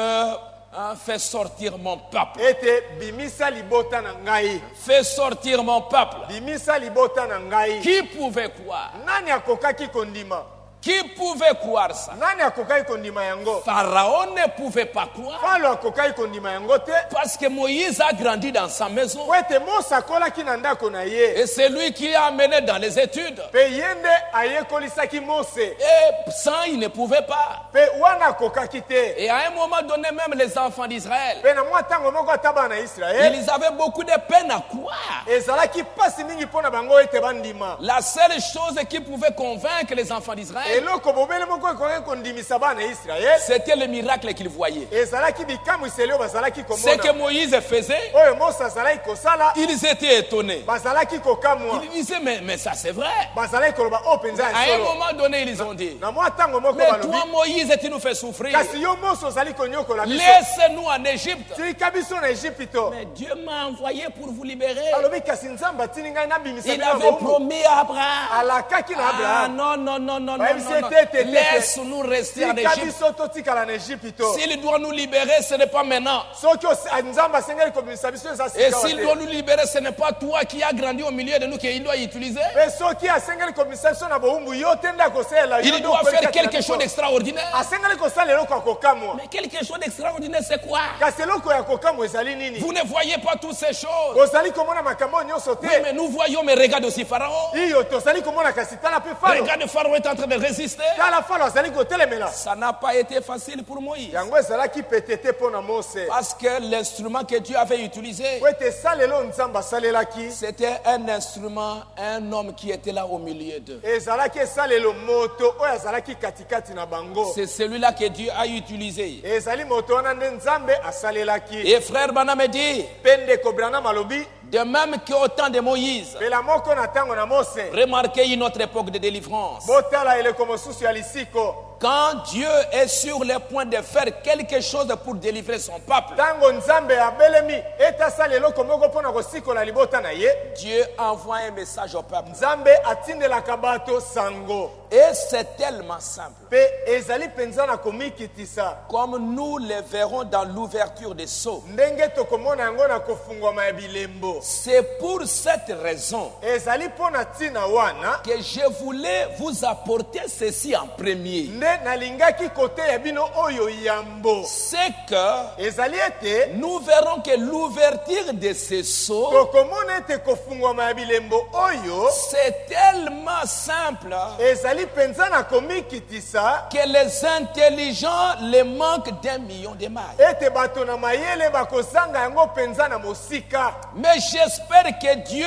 Speaker 1: fais sortir mon peuple.
Speaker 4: ete bimisa libota na ngai.
Speaker 1: Fais sortir mon peuple.
Speaker 4: Bimisa libota na ngai.
Speaker 1: Qui pouvait croire?
Speaker 4: Nani akokaki kondima?
Speaker 1: Qui pouvait croire ça?
Speaker 4: Nani akokaki kondima yango?
Speaker 1: Pharaon ne pouvait pas croire.
Speaker 4: Falo akokaki kondima yango te.
Speaker 1: Parce que Moïse a grandi dans sa maison.
Speaker 4: Po ete Mose akolaki na ndako na ye.
Speaker 1: Et c'est lui qui l'a amené dans les études.
Speaker 4: Pe ye nde ayekolisaki Mose.
Speaker 1: Et sans, il ne pouvait pas.
Speaker 4: Pe wana akokaki te.
Speaker 1: Et à un moment donné, même les enfants d'Israël,
Speaker 4: Pe na mwa ntango moko ata bana Israel
Speaker 1: ils avaient beaucoup de peine à croire.
Speaker 4: ezalaki pasi mingi mpo na bango ete bandima.
Speaker 1: La seule chose qui pouvait convaincre les enfants d'Israël,
Speaker 4: Eloko bobele moko ekoki kondimisa bana Israel
Speaker 1: c'était le miracle qu'ils voyaient.
Speaker 4: ezalaki bikamwiseli oyo bazalaki
Speaker 1: Ce que
Speaker 4: komona.
Speaker 1: Moïse faisait,
Speaker 4: Oyo Mose azalaki kosala
Speaker 1: ils étaient étonnés.
Speaker 4: bazalaki kokamwa.
Speaker 1: Ils disaient, mais ça c'est vrai.
Speaker 4: Bazalaki koloba o penza
Speaker 1: À
Speaker 4: ya
Speaker 1: un
Speaker 4: solo.
Speaker 1: moment donné, ils ont dit,
Speaker 4: Na mwa ntango moko
Speaker 1: mais
Speaker 4: balobi
Speaker 1: toi Moïse, tu nous fais souffrir.
Speaker 4: kasi yo Mose ozali konyokola biso.
Speaker 1: Laisse-nous en Égypte.
Speaker 4: Tika biso na Ejipito.
Speaker 1: Mais Dieu m'a envoyé pour vous libérer.
Speaker 4: Alobi kasi Nzambe atindi ngai nabimisa
Speaker 1: Il
Speaker 4: bino
Speaker 1: avait
Speaker 4: bombu.
Speaker 1: promis à Abraham.
Speaker 4: Alakaki na
Speaker 1: Ah
Speaker 4: Abraham.
Speaker 1: non, non, non, non, non,
Speaker 4: Bah,
Speaker 1: non,
Speaker 4: il
Speaker 1: non.
Speaker 4: s'était-
Speaker 1: Laisse-nous rester en
Speaker 4: Tika
Speaker 1: Égypte.
Speaker 4: biso totikala na Ejipito.
Speaker 1: S'il doit nous libérer, ce n'est pas maintenant.
Speaker 4: Soki Nzambe asengeli kobimisa biso eza
Speaker 1: Et
Speaker 4: sika
Speaker 1: s'il
Speaker 4: te.
Speaker 1: doit nous libérer, ce n'est pas toi qui as grandi au milieu de nous qu'il doit utiliser.
Speaker 4: Pe soki asengeli kobimisa biso na bowumbu yo te nde akosalela yo
Speaker 1: Il
Speaker 4: nde
Speaker 1: doit
Speaker 4: okoli
Speaker 1: faire
Speaker 4: kati na
Speaker 1: quelque
Speaker 4: biso.
Speaker 1: chose d'extraordinaire.
Speaker 4: Asengeli kosala eloko ya kokamwa.
Speaker 1: Mais quelque chose d'extraordinaire, c'est quoi?
Speaker 4: Kasi eloko ya kokamwa ezali nini?
Speaker 1: Vous ne voyez pas toutes ces choses.
Speaker 4: Ozali komona makambo oyo nyonso te.
Speaker 1: Oui, mais nous voyons, mais regarde aussi Pharaon.
Speaker 4: Iyo tozali komona kasi tala mpe Falo.
Speaker 1: Regarde, Pharaon est en train de résister.
Speaker 4: Tala Falo azali kotelemela.
Speaker 1: Ça n'a pas été facile pour Moïse.
Speaker 4: Yango ezalaki pete te mpo na Mose.
Speaker 1: Parce que l'instrument que Dieu avait utilisé,
Speaker 4: Po ete esalelo Nzambe asalelaki
Speaker 1: c'était un instrument, un homme qui était là au milieu d'eux.
Speaker 4: ezalaki esalelo moto oyo azalaki katikati na bango.
Speaker 1: C'est celui-là que Dieu a utilisé.
Speaker 4: Ezali moto wana nde Nzambe asalelaki.
Speaker 1: Et frère Branham dit,
Speaker 4: Mpe ndeko Branham alobi
Speaker 1: de même qu'au temps de Moïse,
Speaker 4: pela moko na ntango na Mose.
Speaker 1: remarquez une autre époque de délivrance.
Speaker 4: Botala eleko mosusu ya lisiko.
Speaker 1: Quand Dieu est sur le point de faire quelque chose pour délivrer son peuple,
Speaker 4: Ntango Nzambe abelemi ete asala eloko moko mpo na kosikola libota na ye,
Speaker 1: Dieu envoie un message au peuple.
Speaker 4: Nzambe atindelaka bato sango.
Speaker 1: Et c'est tellement simple.
Speaker 4: Mpe ezali mpenza na komikitisa.
Speaker 1: Comme nous le verrons dans l'ouverture des sceaux.
Speaker 4: Ndenge tokomona yango na kofungwama ya bilembo.
Speaker 1: C'est pour cette raison
Speaker 4: Ezali mpo na ntina wana
Speaker 1: que je voulais vous apporter ceci en premier.
Speaker 4: nde nalingaki kote ya bino oyo yambo.
Speaker 1: C'est que
Speaker 4: Ezali ete
Speaker 1: nous verrons que l'ouverture de ces sceaux,
Speaker 4: tokomona ete kofungwama ya bilembo oyo
Speaker 1: c'est tellement simple
Speaker 4: ezali penza na komikitisa
Speaker 1: que les intelligents les manquent d'1 million de mailles.
Speaker 4: ete bato na mayele bakozanga yango penza na mosika.
Speaker 1: Mais j'espère que Dieu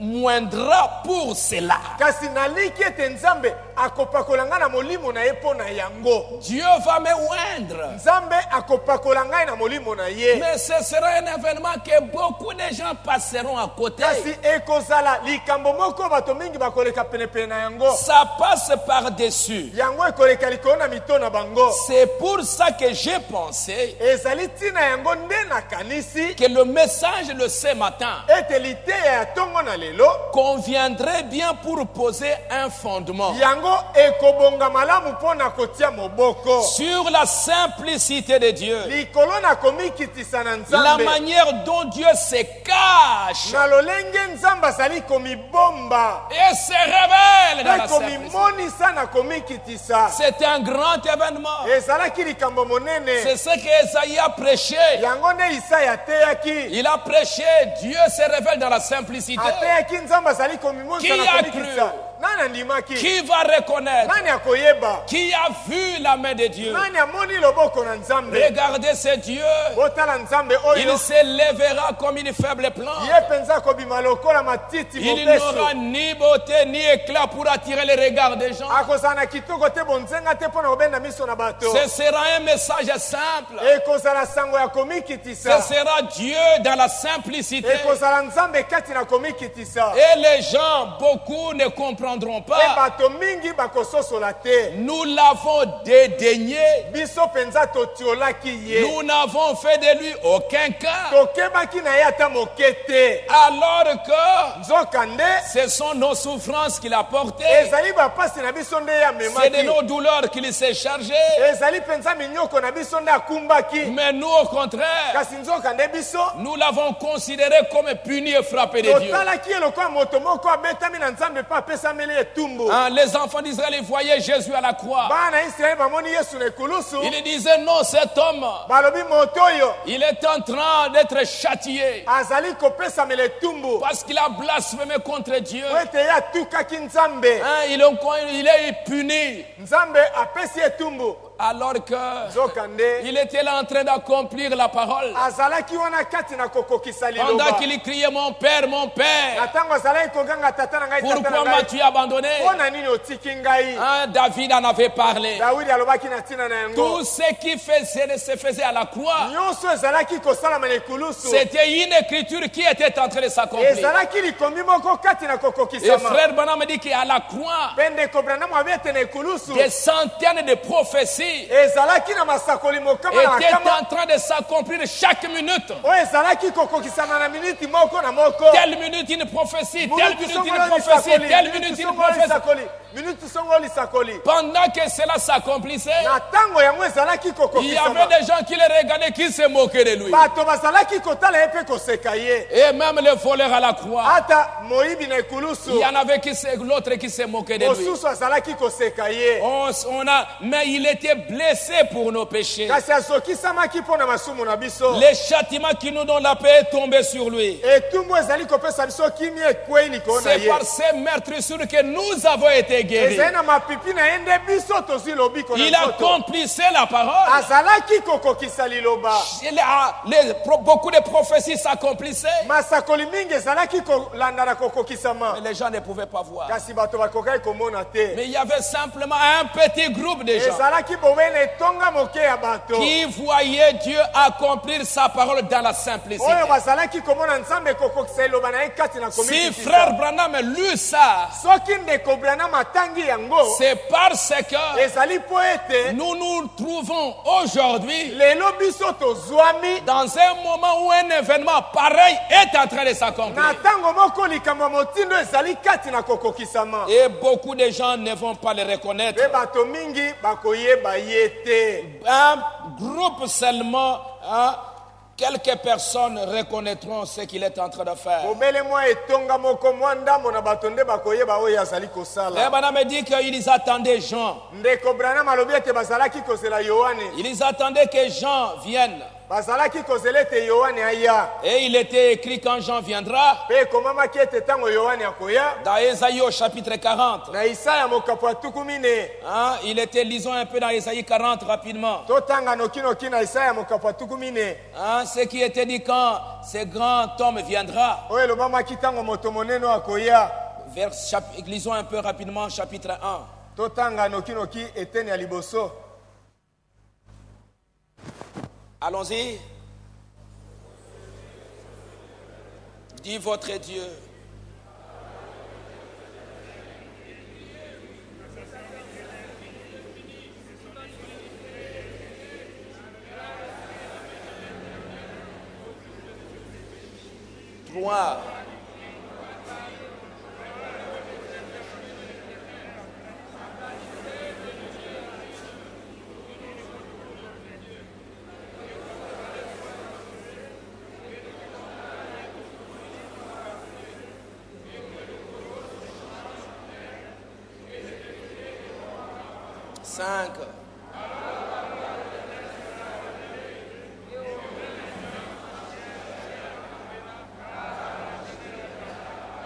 Speaker 1: moindra pour cela.
Speaker 4: Kasi naliki ete nzambe akopakola ngai na molimo na ye mpo na yango.
Speaker 1: Dieu va me oindre.
Speaker 4: Nzambe akopakola ngai na molimo na ye.
Speaker 1: Mais ce sera un événement que beaucoup de gens passeront à côté.
Speaker 4: Kasi ekozala likambo moko bato mingi bakoleka penepene na yango.
Speaker 1: Ça passe par-dessus.
Speaker 4: Yango ekoleka likolo na mito na bango.
Speaker 1: C'est pour ça que j'ai pensé
Speaker 4: Ezali tina yango nde nakanisi
Speaker 1: que le message de ce matin
Speaker 4: ete liteya ya ntongo na lelo
Speaker 1: conviendrait bien pour poser un fondement
Speaker 4: yango ekobonga malamu mpo na kotia moboko
Speaker 1: sur la simplicité de Dieu,
Speaker 4: likolo na komikitisa na
Speaker 1: la
Speaker 4: nzambe
Speaker 1: manière dont Dieu se cache
Speaker 4: na lolenge nzambe azali komibomba
Speaker 1: et se révèle dans
Speaker 4: mpe
Speaker 1: la simplicité.
Speaker 4: komimonisa na komikitisa.
Speaker 1: C'est un grand événement.
Speaker 4: Ezalaki likambo monene
Speaker 1: C'est ce qu'Esaïe a prêché.
Speaker 4: yango nde Isaya ateyaki.
Speaker 1: Il a prêché, Dieu se révèle dans la simplicité.
Speaker 4: Ateyaki nzambe azali komimonisa
Speaker 1: Qui
Speaker 4: na
Speaker 1: a
Speaker 4: komikitisa.
Speaker 1: cru?
Speaker 4: Nani andimaki?
Speaker 1: Qui va reconnaître?
Speaker 4: Nani akoyeba?
Speaker 1: Qui a vu la main de Dieu?
Speaker 4: Nani amoni loboko na nzambe?
Speaker 1: Regardez ce Dieu.
Speaker 4: Botala nzambe oyo
Speaker 1: Il se lèvera comme une faible plante.
Speaker 4: ye penza kobima lokola matiti
Speaker 1: Il
Speaker 4: mobeso.
Speaker 1: n'aura ni beauté ni éclat pour attirer le regard des gens.
Speaker 4: Akozala na kitoko te bonzenga te mpo na kobenda miso na bato.
Speaker 1: Ce sera un message simple.
Speaker 4: Ekozala sango ya komikitisa.
Speaker 1: Ce sera Dieu dans la simplicité.
Speaker 4: Ekozala nzambe kati na komikitisa.
Speaker 1: Et les gens, beaucoup ne comprendront
Speaker 4: E
Speaker 1: pas.
Speaker 4: bato mingi bakososola te.
Speaker 1: Nous l'avons dédaigné.
Speaker 4: Biso penza totiolaki ye.
Speaker 1: Nous n'avons fait de lui aucun cas.
Speaker 4: Tokebaki na ye ata moke te.
Speaker 1: Alors que
Speaker 4: Nzokande
Speaker 1: ce sont nos souffrances qu'il a portées.
Speaker 4: ezali bapasi na biso nde ye
Speaker 1: C'est de
Speaker 4: amemaki.
Speaker 1: nos douleurs qu'il s'est chargé.
Speaker 4: Ezali penza minyoko na biso nde akumbaki.
Speaker 1: Mais nous, au contraire,
Speaker 4: Kasi nzokande biso
Speaker 1: nous l'avons considéré comme puni et frappé de Dieu.
Speaker 4: totalaki ye lokola moto moko abetami na nzambe mpe apesameli etumbu.
Speaker 1: Hein, les enfants d'Israël ils voyaient Jésus à la croix.
Speaker 4: Bana Israeli bamoni Yesu na ekulusu.
Speaker 1: Ils disaient non, cet homme,
Speaker 4: Balobi moto oyo
Speaker 1: il est en train d'être châtié
Speaker 4: azali kopesamela etumbu.
Speaker 1: parce qu'il a blasphémé contre Dieu.
Speaker 4: Po ete ye atukaki nzambe.
Speaker 1: Hein, il est puni.
Speaker 4: Nzambe apesi etumbu.
Speaker 1: Alors que
Speaker 4: Nzokande
Speaker 1: il était là en train d'accomplir la parole.
Speaker 4: azalaki wana kati na kokokisa
Speaker 1: Pendant
Speaker 4: liloba.
Speaker 1: qu'il criait mon père,
Speaker 4: Na
Speaker 1: père,
Speaker 4: ntango azalaki koganga tata na ngai tata
Speaker 1: pourquoi
Speaker 4: na ngai.
Speaker 1: m'as-tu abandonné?
Speaker 4: Mpo na nini otiki ngai?
Speaker 1: Hein, David en avait parlé.
Speaker 4: Dawidi alobaki na ntina na yango.
Speaker 1: Tout ce qui se faisait à la croix,
Speaker 4: Nyonso ezalaki kosalama na ekulusu.
Speaker 1: c'était une écriture qui était en train de s'accomplir.
Speaker 4: Ezalaki likomi moko kati na
Speaker 1: Et
Speaker 4: kokokisama.
Speaker 1: frère Branham me dit qu'à la croix,
Speaker 4: Pende kobranamu abete na ekulusu.
Speaker 1: des centaines de prophéties
Speaker 4: Ezalaki na masakoli mokama na
Speaker 1: étaient
Speaker 4: makama.
Speaker 1: en train de s'accomplir chaque minute.
Speaker 4: Oyo ezalaki kokokisama na miniti moko na moko.
Speaker 1: Telle minute une prophétie, telle
Speaker 4: Minute
Speaker 1: minute
Speaker 4: songolo
Speaker 1: une prophétie,
Speaker 4: lisakoli.
Speaker 1: telle
Speaker 4: Minute
Speaker 1: minute une
Speaker 4: songolo
Speaker 1: prophétie.
Speaker 4: lisakoli. Minute songolo lisakoli.
Speaker 1: Pendant que cela s'accomplissait,
Speaker 4: Na ntango yango ezalaki
Speaker 1: il y
Speaker 4: kokokisama.
Speaker 1: avait des gens qui le regardaient, qui se moquaient de lui.
Speaker 4: Bato bazalaki kotala ye mpe koseka ye.
Speaker 1: Et même les voleurs à la croix,
Speaker 4: Ata moyibi na
Speaker 1: il
Speaker 4: ekulusu.
Speaker 1: y en avait l'autre qui se moquait de lui.
Speaker 4: Mosusu azalaki koseka ye.
Speaker 1: Mais il était blessé pour nos péchés.
Speaker 4: Kasi azokisamaki mpo na masumu na biso.
Speaker 1: Les châtiments qui nous donnent la paix est tombé sur lui.
Speaker 4: Etumbu ezali kopesa biso kimia ekwei likolo na
Speaker 1: C'est
Speaker 4: ye.
Speaker 1: par ces meurtrissures que nous avons été guéris.
Speaker 4: Ezali na mapipi na ye nde biso tozwi lobiko na
Speaker 1: Il
Speaker 4: nzoto.
Speaker 1: accomplissait la parole.
Speaker 4: Azalaki kokokisa liloba.
Speaker 1: Beaucoup de prophéties s'accomplissaient.
Speaker 4: Masakoli mingi ezalaki kolanda na kokokisama.
Speaker 1: Mais les gens ne pouvaient pas voir.
Speaker 4: Kasi bato bakokaki komona te.
Speaker 1: Mais il y avait simplement un petit groupe de gens
Speaker 4: Ezalaki bomene etonga moke ya bato.
Speaker 1: qui voyaient Dieu accomplir sa parole dans la simplicité.
Speaker 4: Oyo bazalaki komona nzambe kokokisa liloba na ye kati na
Speaker 1: Si
Speaker 4: komikitisa.
Speaker 1: frère Branham lut ça,
Speaker 4: Soki ndeko Branham atangi yango.
Speaker 1: c'est parce que
Speaker 4: Ezali po ete.
Speaker 1: nous nous trouvons aujourd'hui
Speaker 4: Lelo biso tozwami.
Speaker 1: dans un moment où un événement pareil est en train de s'accomplir.
Speaker 4: Na ntango moko likambo motindo ezali kati na kokokisama.
Speaker 1: Et beaucoup de gens ne vont pas le reconnaître.
Speaker 4: Pe bato mingi bakoyeba ye te.
Speaker 1: Un groupe seulement, hein, Quelques personnes reconnaîtront ce qu'il est en train de faire. Et Branham me dit qu'ils attendaient Jean. Ils attendaient que Jean vienne. Et il était écrit quand Jean viendra. Dans Ésaïe au chapitre 40. Hein, il était, lisons un peu dans Ésaïe 40 rapidement. Hein, ce qui était dit quand ce grand homme viendra. Lisons un peu rapidement chapitre 1. Allons-y. Dis votre Dieu. Gloire. Cinq.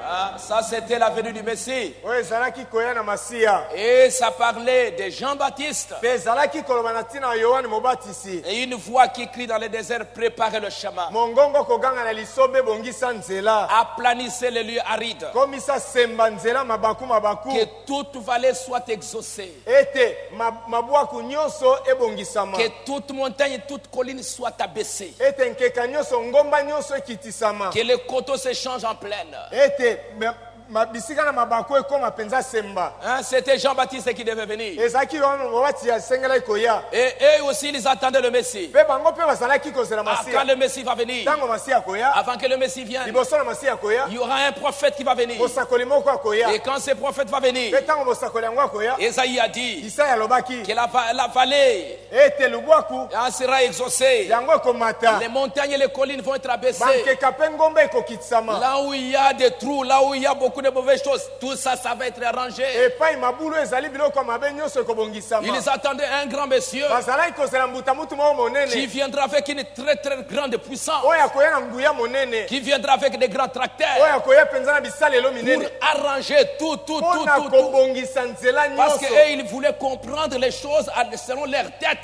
Speaker 1: Ah, ça c'était la venue du Messie. Et ça parlait de Jean-Baptiste. Et une voix qui crie dans le désert, préparez le chemin. Aplanissez les lieux arides. Que toute vallée soit exaucée. Que toute montagne et toute colline soit abaissée. Que les coteaux se changent en plaine. Hein, c'était Jean-Baptiste qui devait venir. Et eux aussi, ils attendaient le Messie. Quand le Messie va venir, avant que le Messie vienne, il y aura un prophète qui va venir. Et quand ce prophète va venir, Esaïe a dit que la vallée sera exaucée. Les montagnes et les collines vont être abaissées. Là où il y a des trous, là où il y a beaucoup de mauvaises choses, tout ça, ça va être arrangé. Ils attendaient un grand monsieur qui viendra avec une très très grande puissance, qui viendra avec des grands tracteurs pour arranger tout. Parce qu'eux, ils voulaient comprendre les choses selon leur tête.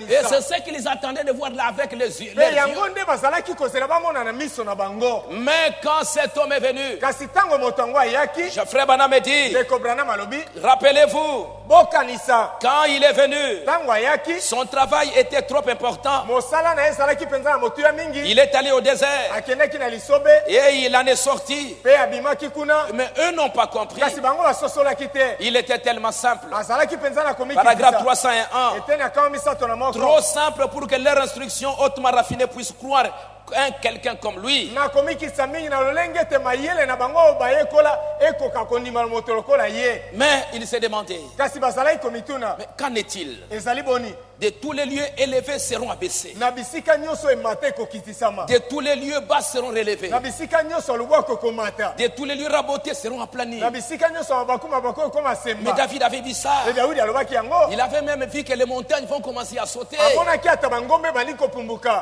Speaker 1: Et c'est ce qu'ils attendaient de voir là avec les yeux. Mais quand cet homme est venu, Frère Branham me dit, rappelez-vous, quand il est venu, son travail était trop important. Il est allé au désert et il en est sorti. Mais eux n'ont pas compris. Il était tellement simple. Paragraphe 301. Trop simple pour que leur instruction hautement raffinée puisse croire quelqu'un comme lui. Mais il s'est demandé, mais qu'en est-il? De tous les lieux élevés seront abaissés. De tous les lieux bas seront relevés. De tous les lieux rabotés seront aplanis. Mais David avait vu ça. Il avait même vu que les montagnes vont commencer à sauter.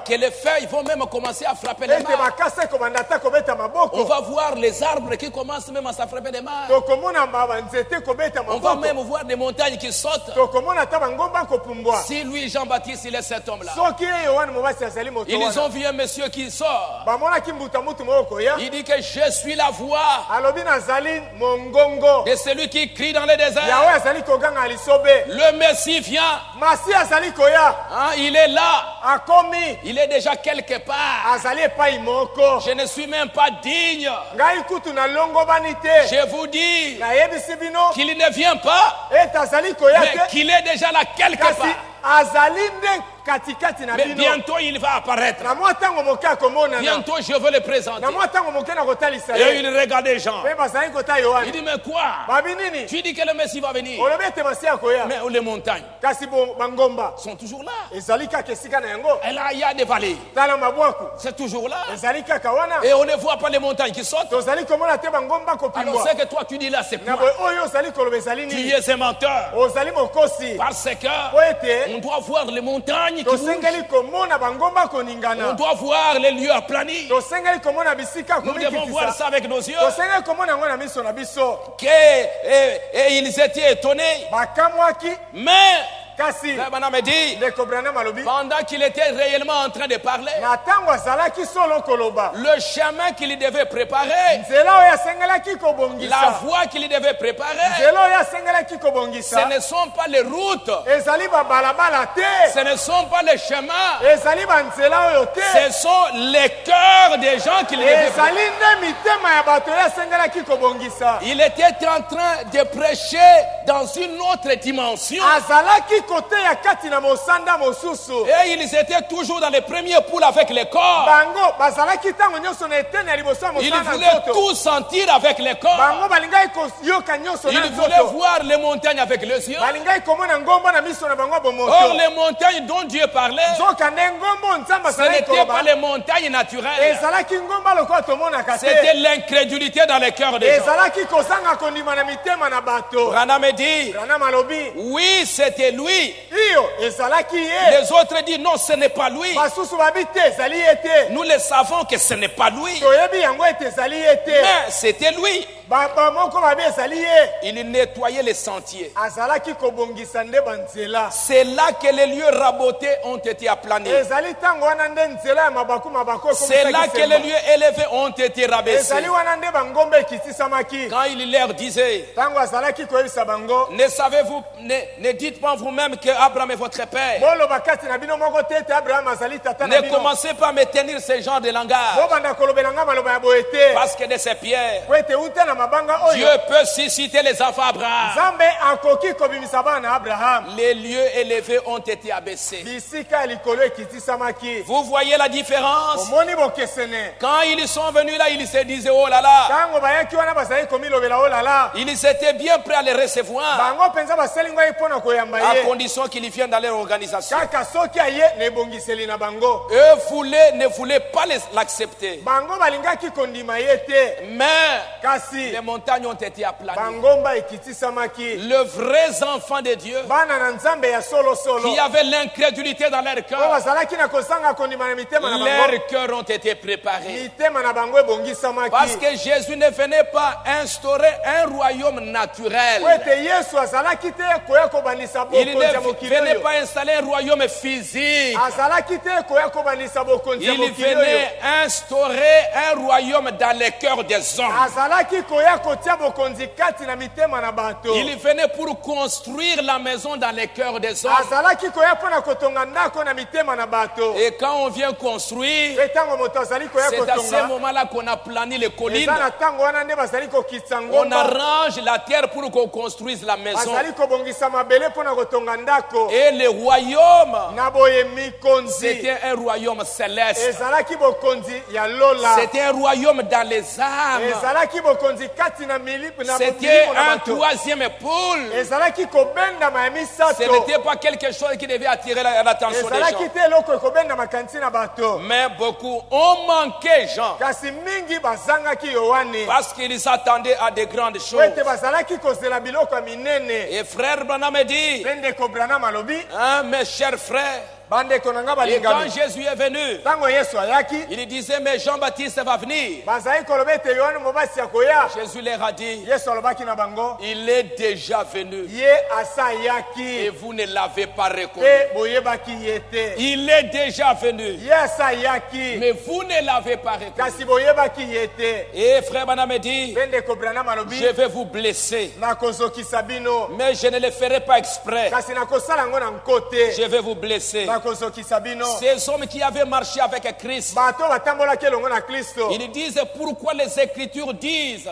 Speaker 1: Que les feuilles vont même commencer à frapper les mains. On va voir les arbres qui commencent même à s'attraper les mains. On va même voir des montagnes qui sautent. Si lui, Jean-Baptiste, il est cet homme-là. Ils ont vu un monsieur qui sort. Il dit que je suis la voix de celui qui crie dans le désert. Le Messie vient. Hein, il est là. Il est déjà quelque part. Je ne suis même pas digne. Je vous dis qu'il ne vient pas, mais qu'il est déjà là quelque part. Mais bientôt il va apparaître. Bientôt je veux le présenter. Et il regarde les gens. Il dit mais quoi? Tu dis que le Messie va venir. Mais les montagnes sont toujours là. Et là il y a des vallées. C'est toujours là. Et on ne voit pas les montagnes qui sautent. Alors c'est que toi tu dis là c'est quoi? Tu es un menteur. Parce que on doit voir les montagnes qui bougent. On doit voir les lieux aplanis. Nous devons voir ça avec nos yeux. Ils étaient étonnés. Mais pendant qu'il était réellement en train de parler, le chemin qu'il devait préparer, la voie qu'il devait préparer, ce ne sont pas les routes, ce ne sont pas les chemins, ce sont les cœurs des gens qu'il devait préparer. Il était en train de prêcher dans une autre dimension. Et ils étaient toujours dans les premiers poules avec les corps. Ils voulaient tout sentir avec les corps. Ils voulaient voir les montagnes avec les yeux. Or les montagnes dont Dieu parlait, ce n'étaient pas les montagnes naturelles. C'était l'incrédulité dans les cœurs des gens. Branham dit, oui, c'était lui. Les autres disent non, ce n'est pas lui. Nous le savons que ce n'est pas lui. Mais c'était lui. Il nettoyait les sentiers. C'est là que les lieux rabotés ont été aplanis. C'est là que les lieux élevés ont été rabaissés. Quand il leur disait, ne savez-vous, ne dites pas vous-même que Abraham est votre père. Ne commencez pas à me tenir ce genre de langage. Parce que de ces pierres, Dieu peut susciter les enfants d'Abraham. Les lieux élevés ont été abaissés. Vous voyez la différence? Quand ils sont venus là, ils se disaient oh là là. Ils étaient bien prêts à les recevoir, à condition qu'ils viennent dans leur organisation. Eux ne voulaient pas l'accepter. Mais les montagnes ont été aplanies. Le vrai enfant de Dieu, qui avait l'incrédulité dans leur cœur, leurs cœurs ont été préparés. Parce que Jésus ne venait pas instaurer un royaume naturel. Il ne venait pas installer un royaume physique. Il venait instaurer un royaume dans les cœurs des hommes. Il venait pour construire la maison dans les cœurs des hommes. Et quand on vient construire, c'est à ce moment-là qu'on aplanit les collines. On arrange la terre pour qu'on construise la maison. Et le royaume, c'était un royaume céleste. C'était un royaume dans les âmes. C'était un troisième poule. Ce n'était pas quelque chose qui devait attirer l'attention des gens. Mais beaucoup ont manqué Jean, parce qu'ils s'attendaient à de grandes choses. Et frère Branham dit, mes chers frères, et quand Jésus est venu, il disait mais Jean-Baptiste va venir. Jésus leur a dit, il est déjà venu et vous ne l'avez pas reconnu. Il est déjà venu mais vous ne l'avez pas reconnu. Et frère Branham dit, je vais vous blesser mais je ne le ferai pas exprès. Je vais vous blesser Ces hommes qui avaient marché avec Christ, ils disent pourquoi les Écritures disent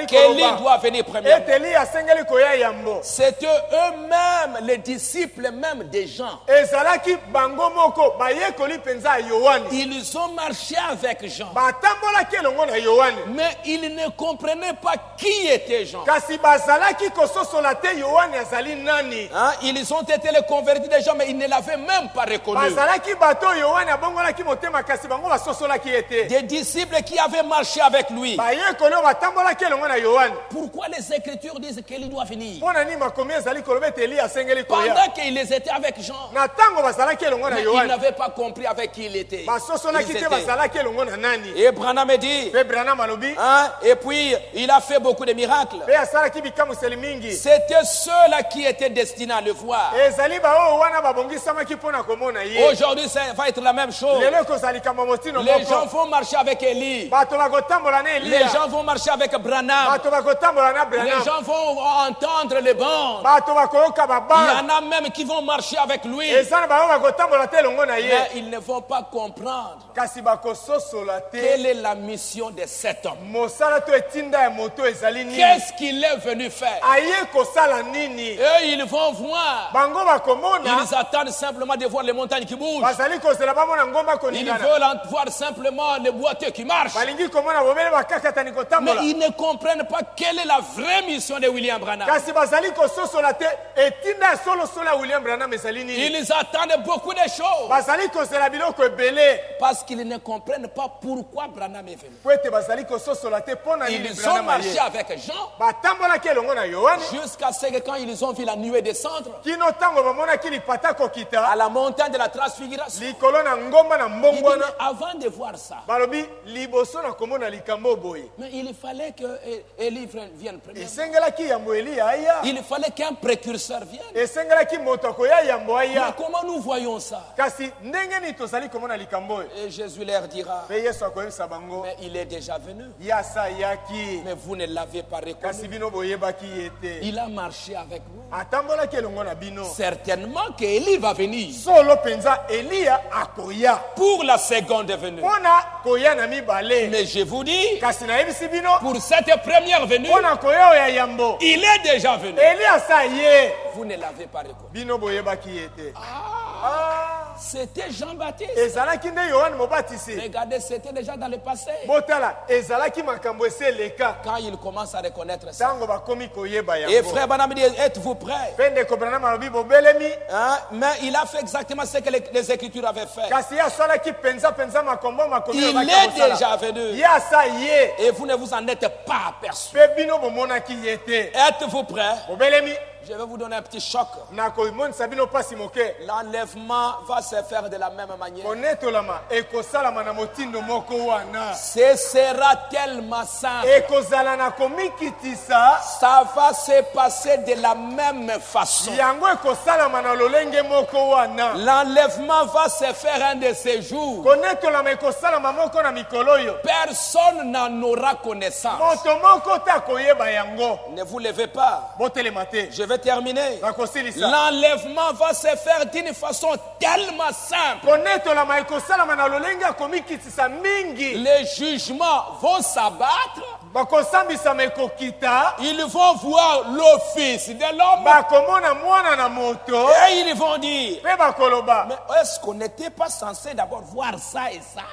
Speaker 1: qu'Élie doit venir premièrement. C'était eux-mêmes, les disciples même des gens. Ils ont marché avec Jean. Mais ils ne comprenaient pas qui était Jean. Hein? Ils ont été les convertis des gens, mais ils ne l'avaient même pas reconnu. Des disciples qui avaient marché avec lui. Pourquoi les Écritures disent qu'Élie doit venir? Pendant qu'ils étaient avec Jean, mais ils n'avaient pas compris avec qui il était. Et Branham dit, hein, et puis il a fait beaucoup de miracles. C'était ceux-là qui étaient destinés à le voir. Aujourd'hui, ça va être la même chose. Les gens vont marcher avec Élie. Les gens vont marcher avec Branham. Les gens vont entendre les bandes. Il y en a même qui vont marcher avec lui. Mais ils ne vont pas comprendre quelle est la mission de cet homme. Qu'est-ce qu'il est venu faire? Eux, ils vont voir. Ils attendent simplement de voir les montagnes qui bougent. Ils veulent voir simplement les boiteux qui marchent. Mais ils ne comprennent pas quelle est la vraie mission de William Branham. Ils attendent beaucoup de choses. Parce qu'ils ne comprennent pas pourquoi Branham est venu. Ils ont marché avec Jean jusqu'à ce que quand ils ont vu la nuée descendre à la montagne de la transfiguration, il dit, avant de voir ça, mais il fallait que Élie vienne premier. Il fallait qu'un précurseur vienne. Mais comment nous voyons ça? Et Jésus leur dira, mais il est déjà venu. Mais vous ne l'avez pas reconnu. Il a marché avec vous. Certainement qu'Élie va venir pour la seconde venue. Mais je vous dis, pour cette première venue, il est déjà venu. Vous ne l'avez pas reconnu. C'était Jean-Baptiste. Regardez, c'était déjà dans le passé. Quand il commence à reconnaître ça. Et frère Branham dit, êtes-vous prêts? Hein? Mais il a fait exactement ce que les Écritures avaient fait. Il est déjà venu. Et vous ne vous en êtes pas aperçu. Êtes-vous prêts? Je vais vous donner un petit choc. L'enlèvement va se faire de la même manière. Ce sera tellement simple. Ça va se passer de la même façon. L'enlèvement va se faire un de ces jours. Personne n'en aura connaissance. Ne vous levez pas. Je vais terminer. L'enlèvement va se faire d'une façon tellement simple. Les jugements vont s'abattre. Ils vont voir l'office de l'homme. Et ils vont dire, mais est-ce qu'on n'était pas censé d'abord voir ça et ça?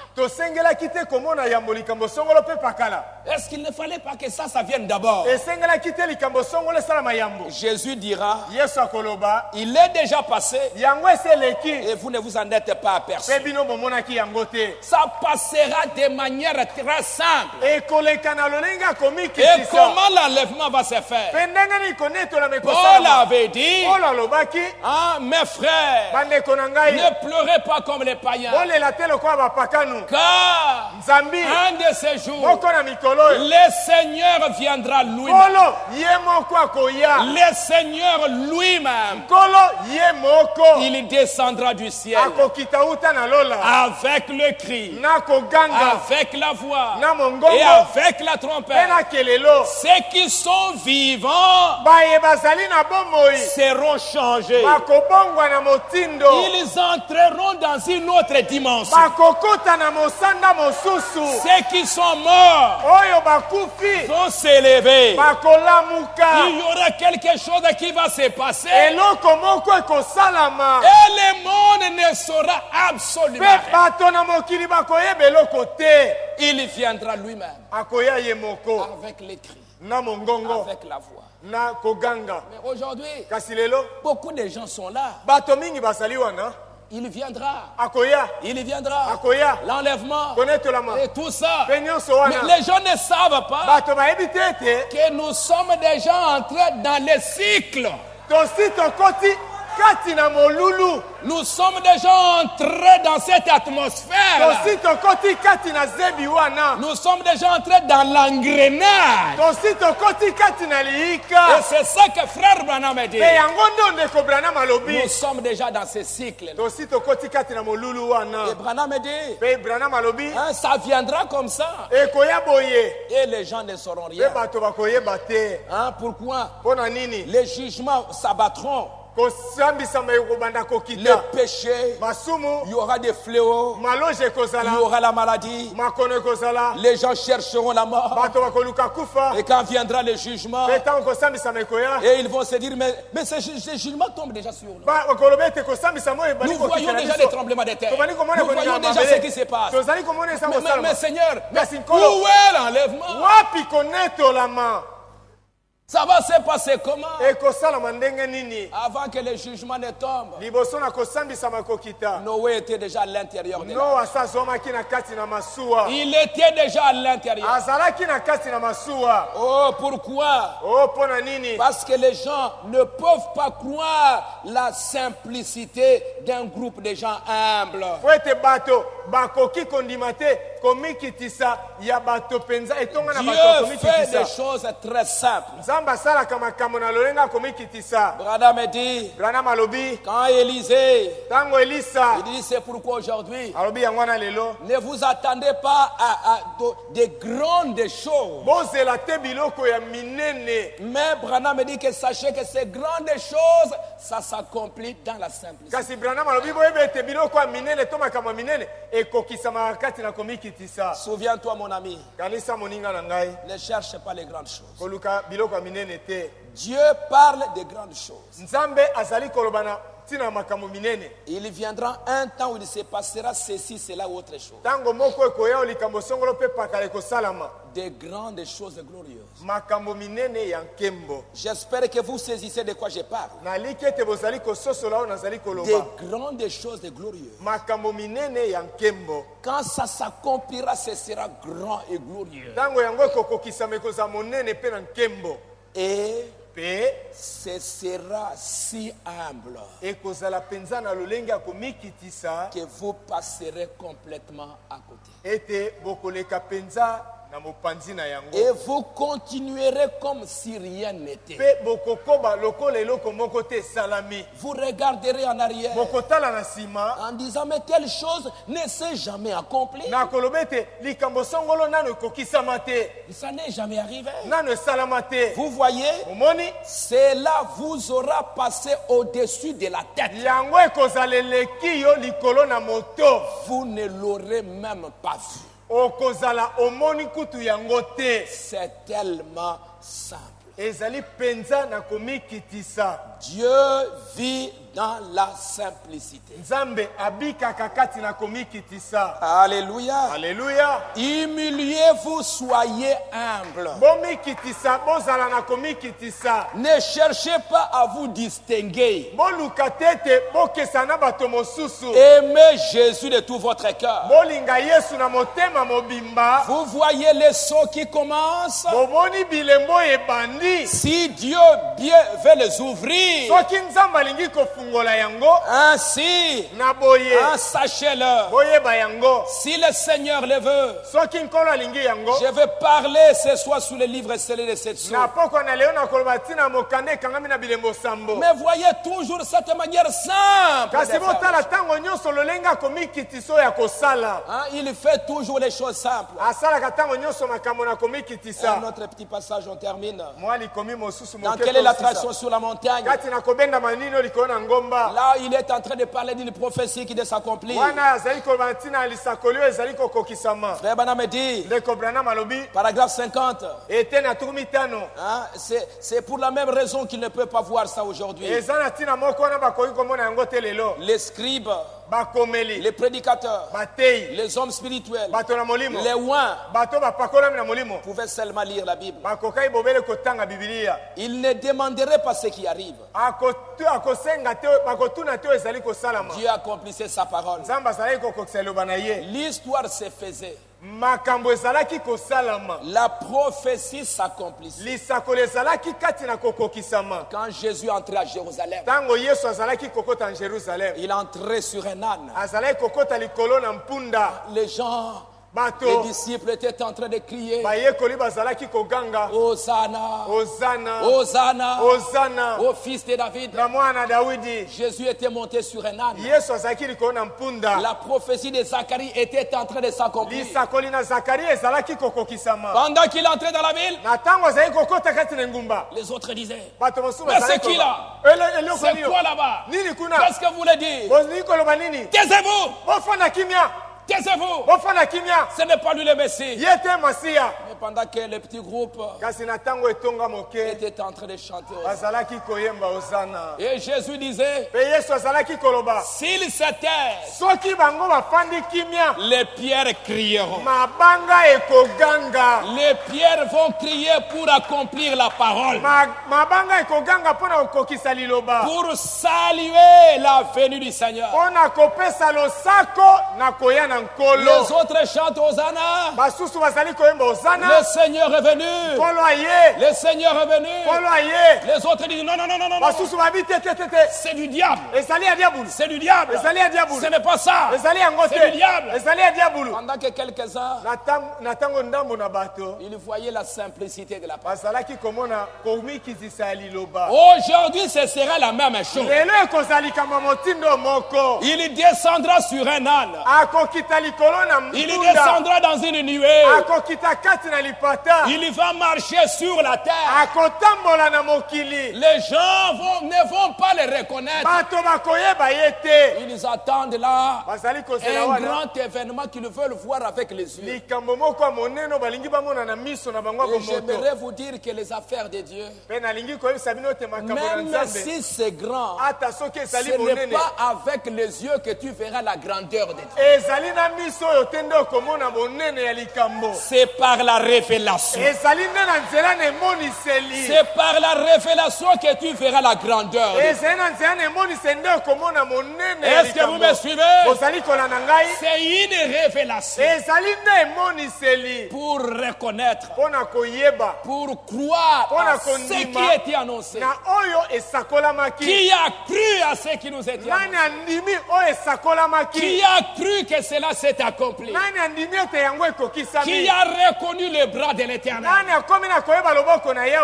Speaker 1: Est-ce qu'il ne fallait pas que ça vienne d'abord? Jésus dira, il est déjà passé et vous ne vous en êtes pas aperçu. Ça passera de manière très simple. Et comment l'enlèvement va se faire? Paul avait dit, ah, mes frères, ne pleurez pas comme les païens, car un de ces jours, le Seigneur viendra lui-même. Le Seigneur lui-même, il descendra du ciel avec le cri, avec la voix et avec la trompette. grand père, ceux qui sont vivants seront changés. Ils entreront dans une autre dimension. Ceux qui sont morts vont s'élever. Il y aura quelque chose qui va se passer. Et le monde ne saura absolument rien. Il viendra lui-même avec les cris, avec la voix. Mais aujourd'hui, beaucoup de gens sont là. Il viendra. Il viendra. L'enlèvement. Et tout ça. Mais les gens ne savent pas que nous sommes déjà entrés dans le cycle. Nous sommes déjà entrés dans cette atmosphère. Nous sommes déjà entrés dans l'engrenage. Et c'est ça que frère Branham dit. Nous sommes déjà dans ce cycle. Et Branham dit, ça viendra comme ça. Et les gens ne sauront rien. Pourquoi? Les jugements s'abattront. Le péché, il y aura des fléaux, il y aura la maladie, les gens chercheront la mort. Et quand viendra le jugement, et ils vont se dire, mais ce jugement tombe déjà sur nous. Nous voyons déjà les tremblements de terre. Nous voyons déjà ce qui se passe. Mais Seigneur, où est l'enlèvement? Ça va se passer comment? Avant que le jugement ne tombe, Noé était déjà à l'intérieur de l'arche. Il était déjà à l'intérieur. Oh, pourquoi? Parce que les gens ne peuvent pas croire la simplicité d'un groupe de gens humbles. Dieu fait des choses très simples. Branham dit, quand Élisée, il dit c'est pourquoi aujourd'hui, ne vous attendez pas à de grandes choses. Mais Branham dit que sachez que ces grandes choses, ça s'accomplit dans la simplicité. Souviens-toi mon ami, ne cherche pas les grandes choses. Dieu parle des grandes choses. Il viendra un temps où il se passera ceci, cela ou autre chose. Des grandes choses glorieuses. J'espère que vous saisissez de quoi je parle. Des grandes choses glorieuses. Quand ça s'accomplira, ce sera grand et glorieux. Et ce sera si humble que vous passerez complètement à côté. Et vous continuerez comme si rien n'était. Vous regarderez en arrière en disant mais telle chose ne s'est jamais accomplie. Ça n'est jamais arrivé. Vous voyez, cela vous aura passé au-dessus de la tête. Vous ne l'aurez même pas vu. C'est tellement simple. Dieu vit dans la simplicité. Alléluia.
Speaker 4: Alléluia.
Speaker 1: Humiliez-vous, soyez humble. Ne cherchez pas à vous distinguer. Aimez Jésus de tout votre cœur. Vous voyez les sauts qui commencent. Si Dieu bien veut les ouvrir, Ainsi, sachez-le, si le Seigneur le veut, je vais parler ce soir sous le livre scellé de cette source. Mais voyez toujours cette manière simple. Il fait toujours les choses simples. Un autre petit passage, on termine. Dans quelle est l'attraction sur la montagne? Là, il est en train de parler d'une prophétie qui doit s'accomplir. Frère Branham dit, paragraphe 50, c'est pour la même raison qu'il ne peut pas voir ça aujourd'hui. Les scribes, les prédicateurs, les hommes spirituels, les oins pouvaient seulement lire la Bible. Ils ne demanderaient pas ce qui arrive. Dieu accomplissait sa parole. L'histoire se faisait. La prophétie s'accomplissait. Quand Jésus entrait à Jérusalem, il entrait sur un âne. Les gens, les disciples étaient en train de crier, Hosanna, Hosanna, Hosanna, Hosanna au fils de David. Jésus était monté sur un âne. La prophétie de Zacharie était en train de s'accomplir. Pendant qu'il entrait dans la ville, les autres disaient, mais c'est qui là? C'est quoi là-bas? Qu'est-ce que vous voulez dire? Taisez-vous! Taisez-vous! Ce n'est pas lui le Messie. Mais pendant que le petit groupe était en train de chanter, et Jésus disait, s'ils se taisent, les pierres crieront. Les pierres vont crier pour accomplir la parole, pour saluer la venue du Seigneur. Les autres chantent Hosanna. Le Seigneur est venu. Le Seigneur est venu. Les autres disent non, non, non, non, non. C'est du diable. C'est du diable. Ce n'est pas ça. C'est du diable. Pendant que quelques-uns, ils voyaient la simplicité de la parole. Aujourd'hui, ce sera la même chose. Il descendra sur un âne. Il descendra dans une nuée. Il va marcher sur la terre. Les gens ne vont pas le reconnaître. Ils attendent là un grand événement qu'ils veulent voir avec les yeux. Et j'aimerais vous dire que les affaires de Dieu, même si c'est grand, ce n'est pas avec les yeux que tu verras la grandeur de Dieu. C'est par la révélation. C'est par la révélation que tu verras la grandeur. Est-ce que vous me suivez? C'est une révélation pour reconnaître, pour croire à ce qui était annoncé. Qui a cru à ce qui nous était annoncé? Qui a cru que cela s'est accompli? Qui a reconnu le bras de l'Éternel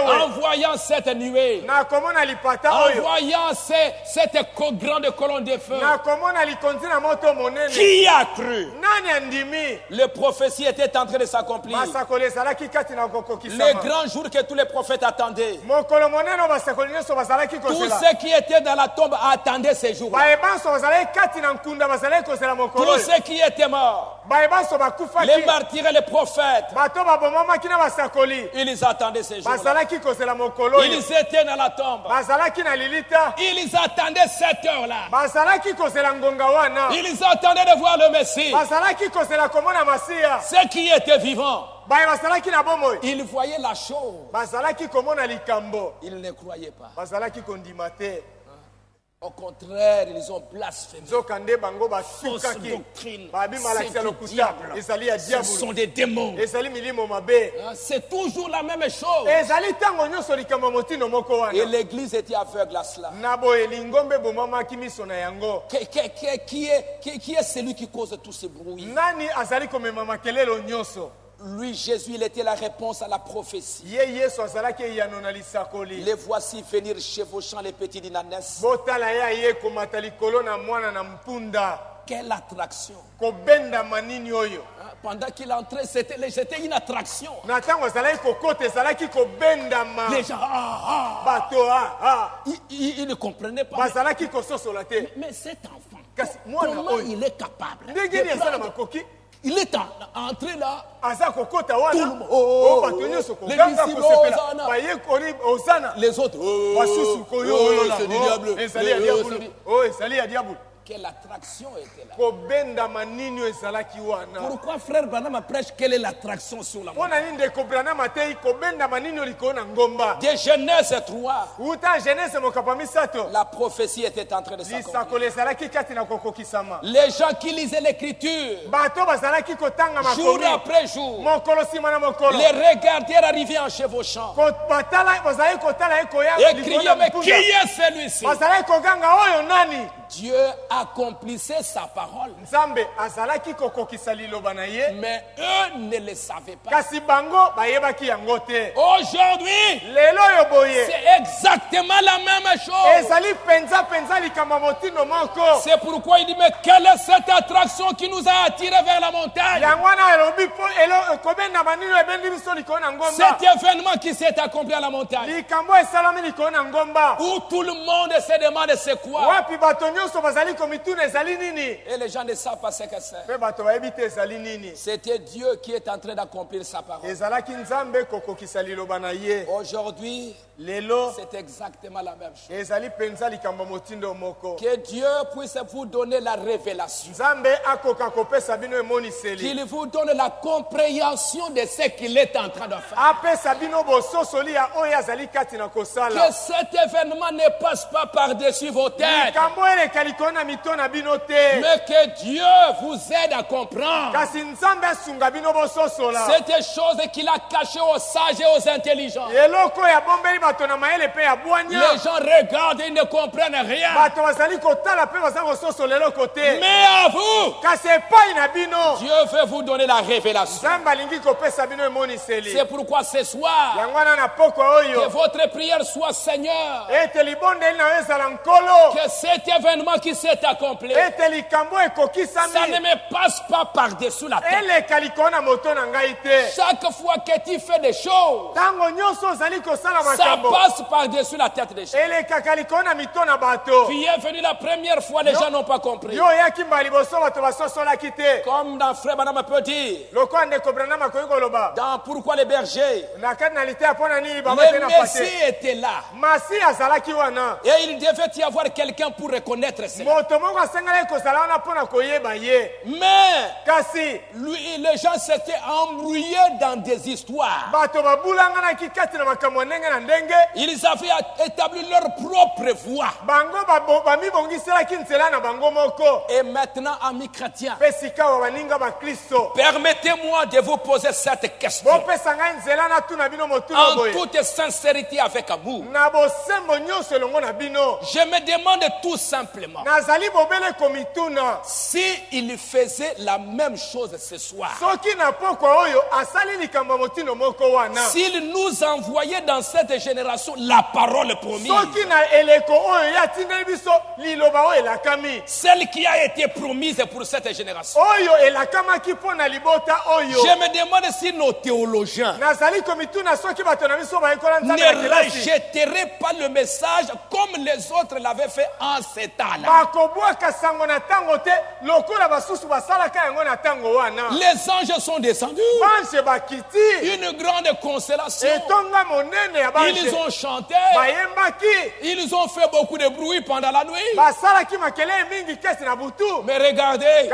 Speaker 1: en voyant cette nuée, en voyant cette grande colonne de feu? Qui a cru? Les prophéties étaient en train de s'accomplir. Les grands jours que tous les prophètes attendaient. Tous ceux qui étaient dans la tombe attendaient ces jours. Tous ceux qui étaient morts, les martyrs et les prophètes, ils attendaient ces jours-là. Ils étaient dans la tombe. Ils attendaient cette heure-là. Ils attendaient de voir le Messie. Ceux qui étaient vivants, ils voyaient la chose. Ils ne croyaient pas. Au contraire, ils ont blasphémé. Fausse doctrine. C'est du diable. Ce sont des démons. C'est toujours la même chose. Et l'église était aveugle à cela. Qui est celui qui cause tout ce bruit? Lui, Jésus, il était la réponse à la prophétie. Les voici venir chevauchant les petits d'Inanès. Quelle attraction! Pendant qu'il entrait, c'était une attraction. Les gens, ils ne comprenaient pas. Mais cet enfant, comment il est capable? Il est entré là. Tout le monde. Les autres. C'est du diable. Quelle attraction était là? Pourquoi frère Branham prêche quelle est l'attraction sur la montagne? De Genèse 3. La prophétie était en train de s'accomplir. Les gens qui lisaient l'écriture jour après jour les regardèrent arriver en chevauchant et criaient, mais qui est celui-ci? Dieu accomplissait sa parole. Mais eux ne le savaient pas. Aujourd'hui, c'est exactement la même chose. C'est pourquoi il dit, mais quelle est cette attraction qui nous a attirés vers la montagne? Cet événement qui s'est accompli à la montagne, où tout le monde se demande c'est quoi? Et les gens ne savent pas ce que c'est. C'était Dieu qui est en train d'accomplir sa parole. Aujourd'hui, c'est exactement la même chose. Que Dieu puisse vous donner la révélation. Qu'il vous donne la compréhension de ce qu'il est en train de faire. Que cet événement ne passe pas par-dessus vos têtes. Mais que Dieu vous aide à comprendre. C'est des choses qu'il a cachées aux sages et aux intelligents. Les gens regardent et ne comprennent rien. Mais à vous, Dieu veut vous donner la révélation. C'est pourquoi ce soir, que votre prière soit, Seigneur, que cet événement qui s'est accompli, ça ne me passe pas par-dessus la tête. Chaque fois que tu fais des choses, ça passe par-dessus la tête des gens. Tu es venu la première fois, les gens n'ont pas compris. Comme dans Frère Branham peut dire, dans Pourquoi les bergers, le Messie était là. Et il devait y avoir quelqu'un pour reconnaître cela. Mais lui, les gens s'étaient embrouillés dans des histoires. Ils avaient établi leur propre voie. Et maintenant, amis chrétiens, permettez-moi de vous poser cette question en toute sincérité avec amour. Je me demande tout simplement si il faisait la même chose ce soir, s'il nous envoyait dans cette génération la parole promise, celle qui a été promise pour cette génération. Je me demande si nos théologiens ne rejetteraient pas le message comme les autres l'avaient fait en ces temps. kala. Les anges sont descendus. Une grande constellation. Ils ont chanté. Ils ont fait beaucoup de bruit pendant la nuit. Mais regardez,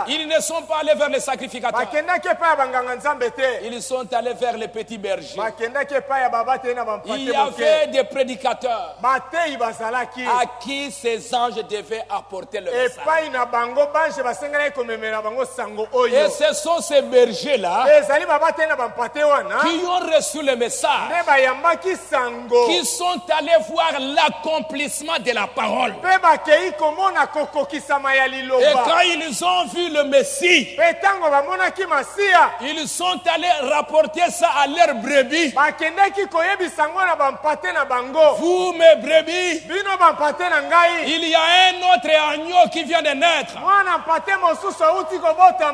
Speaker 1: ils ne sont pas allés vers les sacrificateurs. Ils sont allés vers les petits bergers. Il y avait des prédicateurs à qui ces anges devaient apporter le message. Et ce sont ces bergers-là qui ont reçu le message, qui sont allés voir l'accomplissement de la parole. Et quand ils ont vu le Messie, ils sont allés rapporter ça à leurs brebis. Vous, mes brebis, il y a un autre agneau qui vient de naître.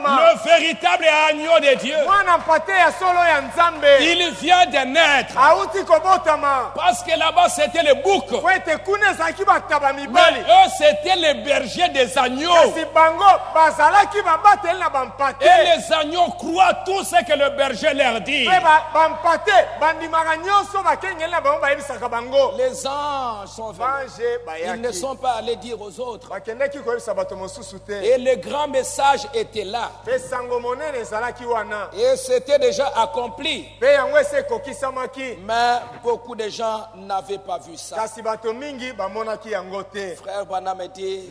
Speaker 1: Le véritable agneau de Dieu. Il vient de naître. Parce que là-bas c'était le bouc. Mais eux c'était les bergers des agneaux. Et les agneaux croient tout ce que le berger leur dit. Les anges sont venus. Ils ne sont pas allés dire aux autres. Et le grand message était là. Et c'était déjà accompli. Mais beaucoup de gens n'avaient pas vu ça. Frère Branham me dit,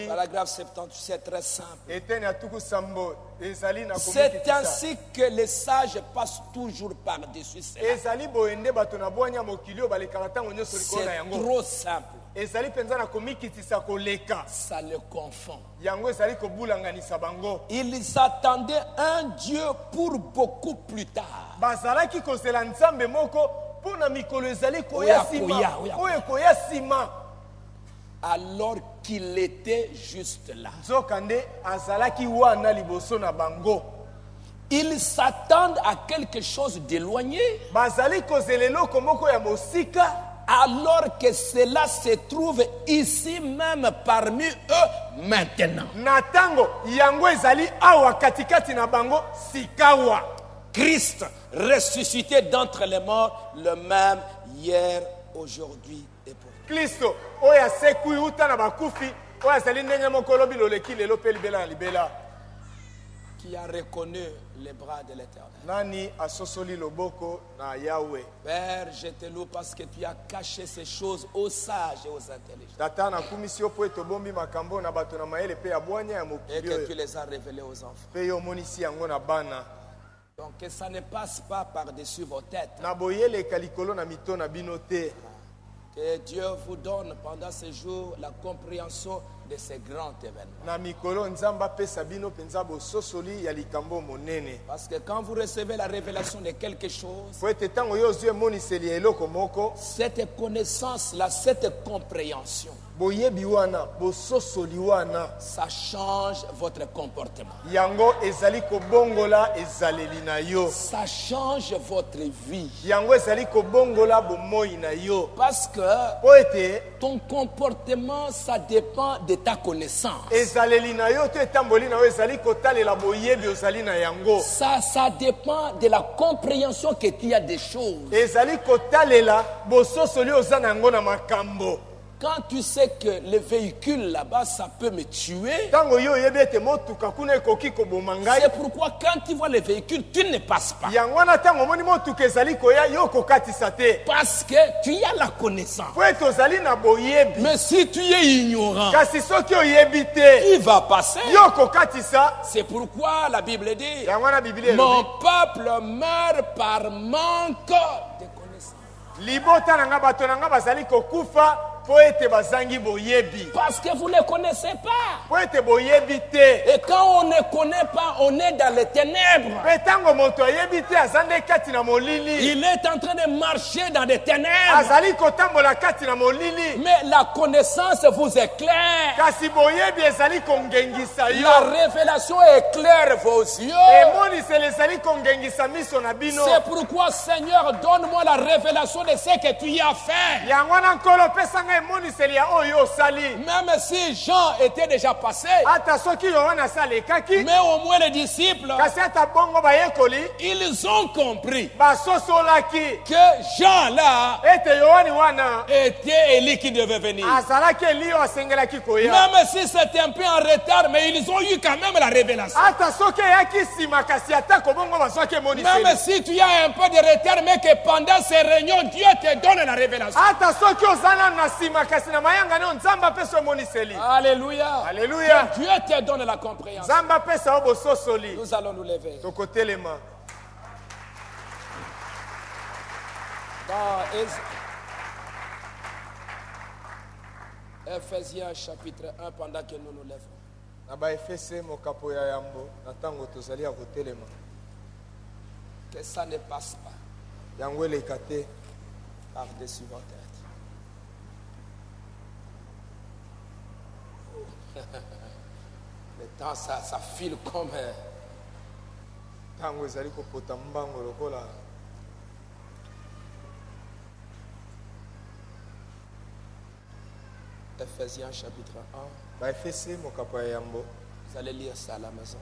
Speaker 1: paragraphe 78, c'est très simple. C'est ainsi que les sages passent toujours par-dessus cela. C'est trop simple. Ça le confond. Ils attendaient un Dieu pour beaucoup plus tard. Alors qu'il était juste là. Ils s'attendent à quelque chose d'éloigné. Alors que cela se trouve ici même parmi eux maintenant. Christ ressuscité d'entre les morts, le même hier, aujourd'hui et pour
Speaker 4: Christo
Speaker 1: qui a reconnu les bras de l'Éternel.
Speaker 4: Nani asosoli loboko na Yahweh.
Speaker 1: Père, je te loue parce que tu as caché ces choses aux sages et aux intelligents. Et que tu les as révélées aux enfants. Donc que ça ne passe pas par-dessus vos têtes. Que Dieu vous donne pendant ces jours la compréhension de ces grands événements. Parce que quand vous recevez la révélation de quelque chose, cette connaissance-là, cette compréhension, ça change votre comportement. Ça change votre vie. Parce que ton comportement, ça dépend de ta connaissance. Ça dépend de la compréhension que tu as des choses. Quand tu sais que le véhicule là-bas, ça peut me tuer, c'est pourquoi quand tu vois le véhicule, tu ne passes pas. Parce que tu as la connaissance. Mais si tu es ignorant, il va passer. C'est pourquoi la Bible dit, mon peuple meurt par manque de connaissance. Parce que vous ne connaissez pas. Et quand on ne connaît pas, on est dans les ténèbres. Il est en train de marcher dans les ténèbres. Mais la connaissance vous éclaire. La révélation éclaire vos yeux. C'est pourquoi, Seigneur, donne-moi la révélation de ce que tu y as fait. Même si Jean était déjà passé, mais au moins les disciples, ils ont compris que Jean là était Élie qui devait venir. Même si c'était un peu en retard, mais ils ont eu quand même la révélation. Même si tu as un peu de retard, mais que pendant ces réunions, Dieu te donne la révélation. Alléluia.
Speaker 4: Alléluia.
Speaker 1: Que Dieu te donne la compréhension. Nous allons nous lever. Dans Ephésiens chapitre 1, pendant que nous nous lèvons. Que ça ne passe pas par-dessus vos têtes. Le temps, ça file comme Ephésiens chapitre 1. Vous allez lire ça à la maison.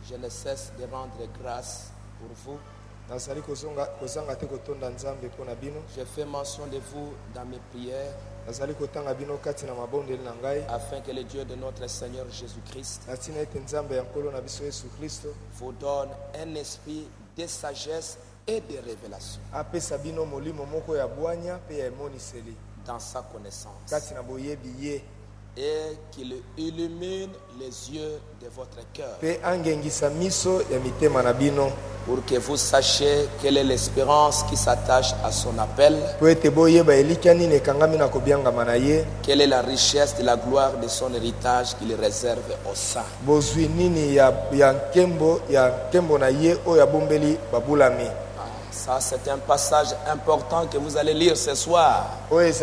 Speaker 1: Je ne cesse de rendre grâce pour vous. Je fais mention de vous dans mes prières, afin que le Dieu de notre Seigneur Jésus-Christ vous donne un esprit de sagesse et de révélation dans sa connaissance, et qu'il illumine les yeux de votre cœur, pour que vous sachiez quelle est l'espérance qui s'attache à son appel, quelle est la richesse de la gloire de son héritage qu'il réserve aux saints. Ça, c'est un passage important que vous allez lire ce soir. C'est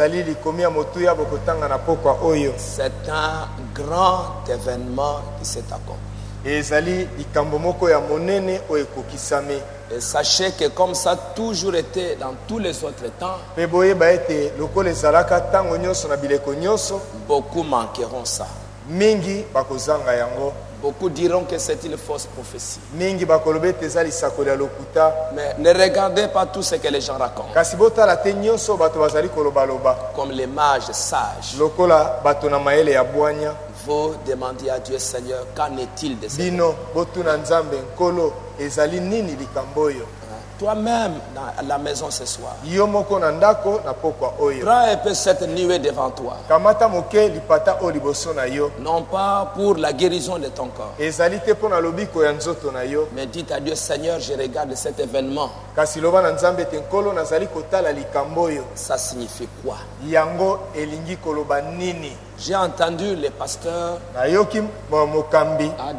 Speaker 1: un grand événement qui s'est accompli. Et sachez que comme ça a toujours été dans tous les autres temps, beaucoup manqueront ça. Beaucoup diront que c'est une fausse prophétie. Mais ne regardez pas tout ce que les gens racontent. Comme les mages sages. Vous demandez à Dieu, Seigneur, qu'en est-il de ces gens? Toi-même dans la maison ce soir, prends un peu cette nuée devant toi, non pas pour la guérison de ton corps, mais dites à Dieu, Seigneur, je regarde cet événement, ça signifie quoi? J'ai entendu le pasteur a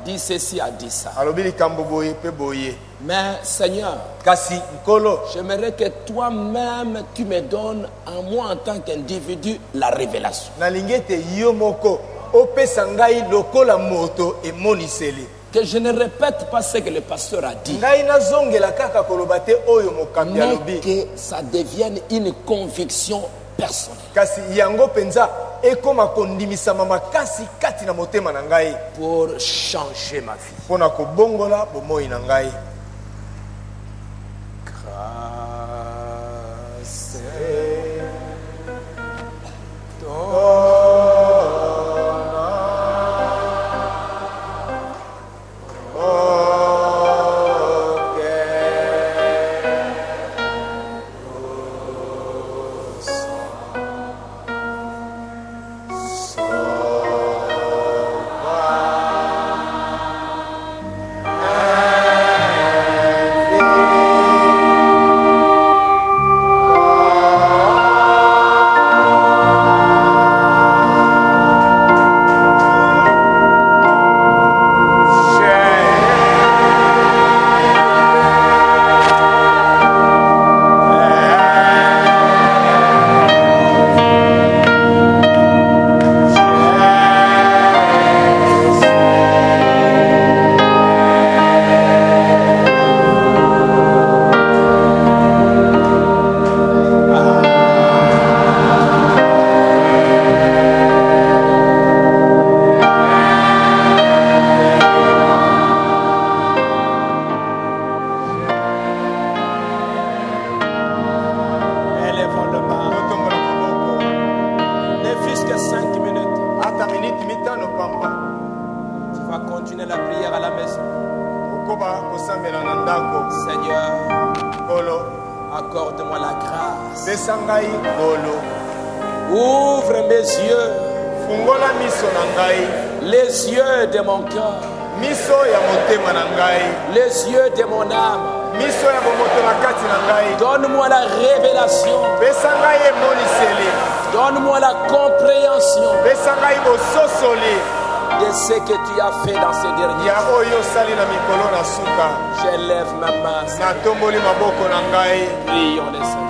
Speaker 1: dit ceci, a dit ça. Mais Seigneur, j'aimerais que toi-même tu me donnes à moi en tant qu'individu la révélation. Que je ne répète pas ce que le pasteur a dit, mais que ça devienne une conviction personnelle. Pour changer ma vie. Grâce Accorde-moi la grâce. Ouvre mes yeux. Les yeux de mon cœur. Les yeux de mon âme. Donne-moi la révélation. Donne-moi la compréhension de ce que tu as fait dans ces derniers jours. J'élève ma main. Prions le Seigneur.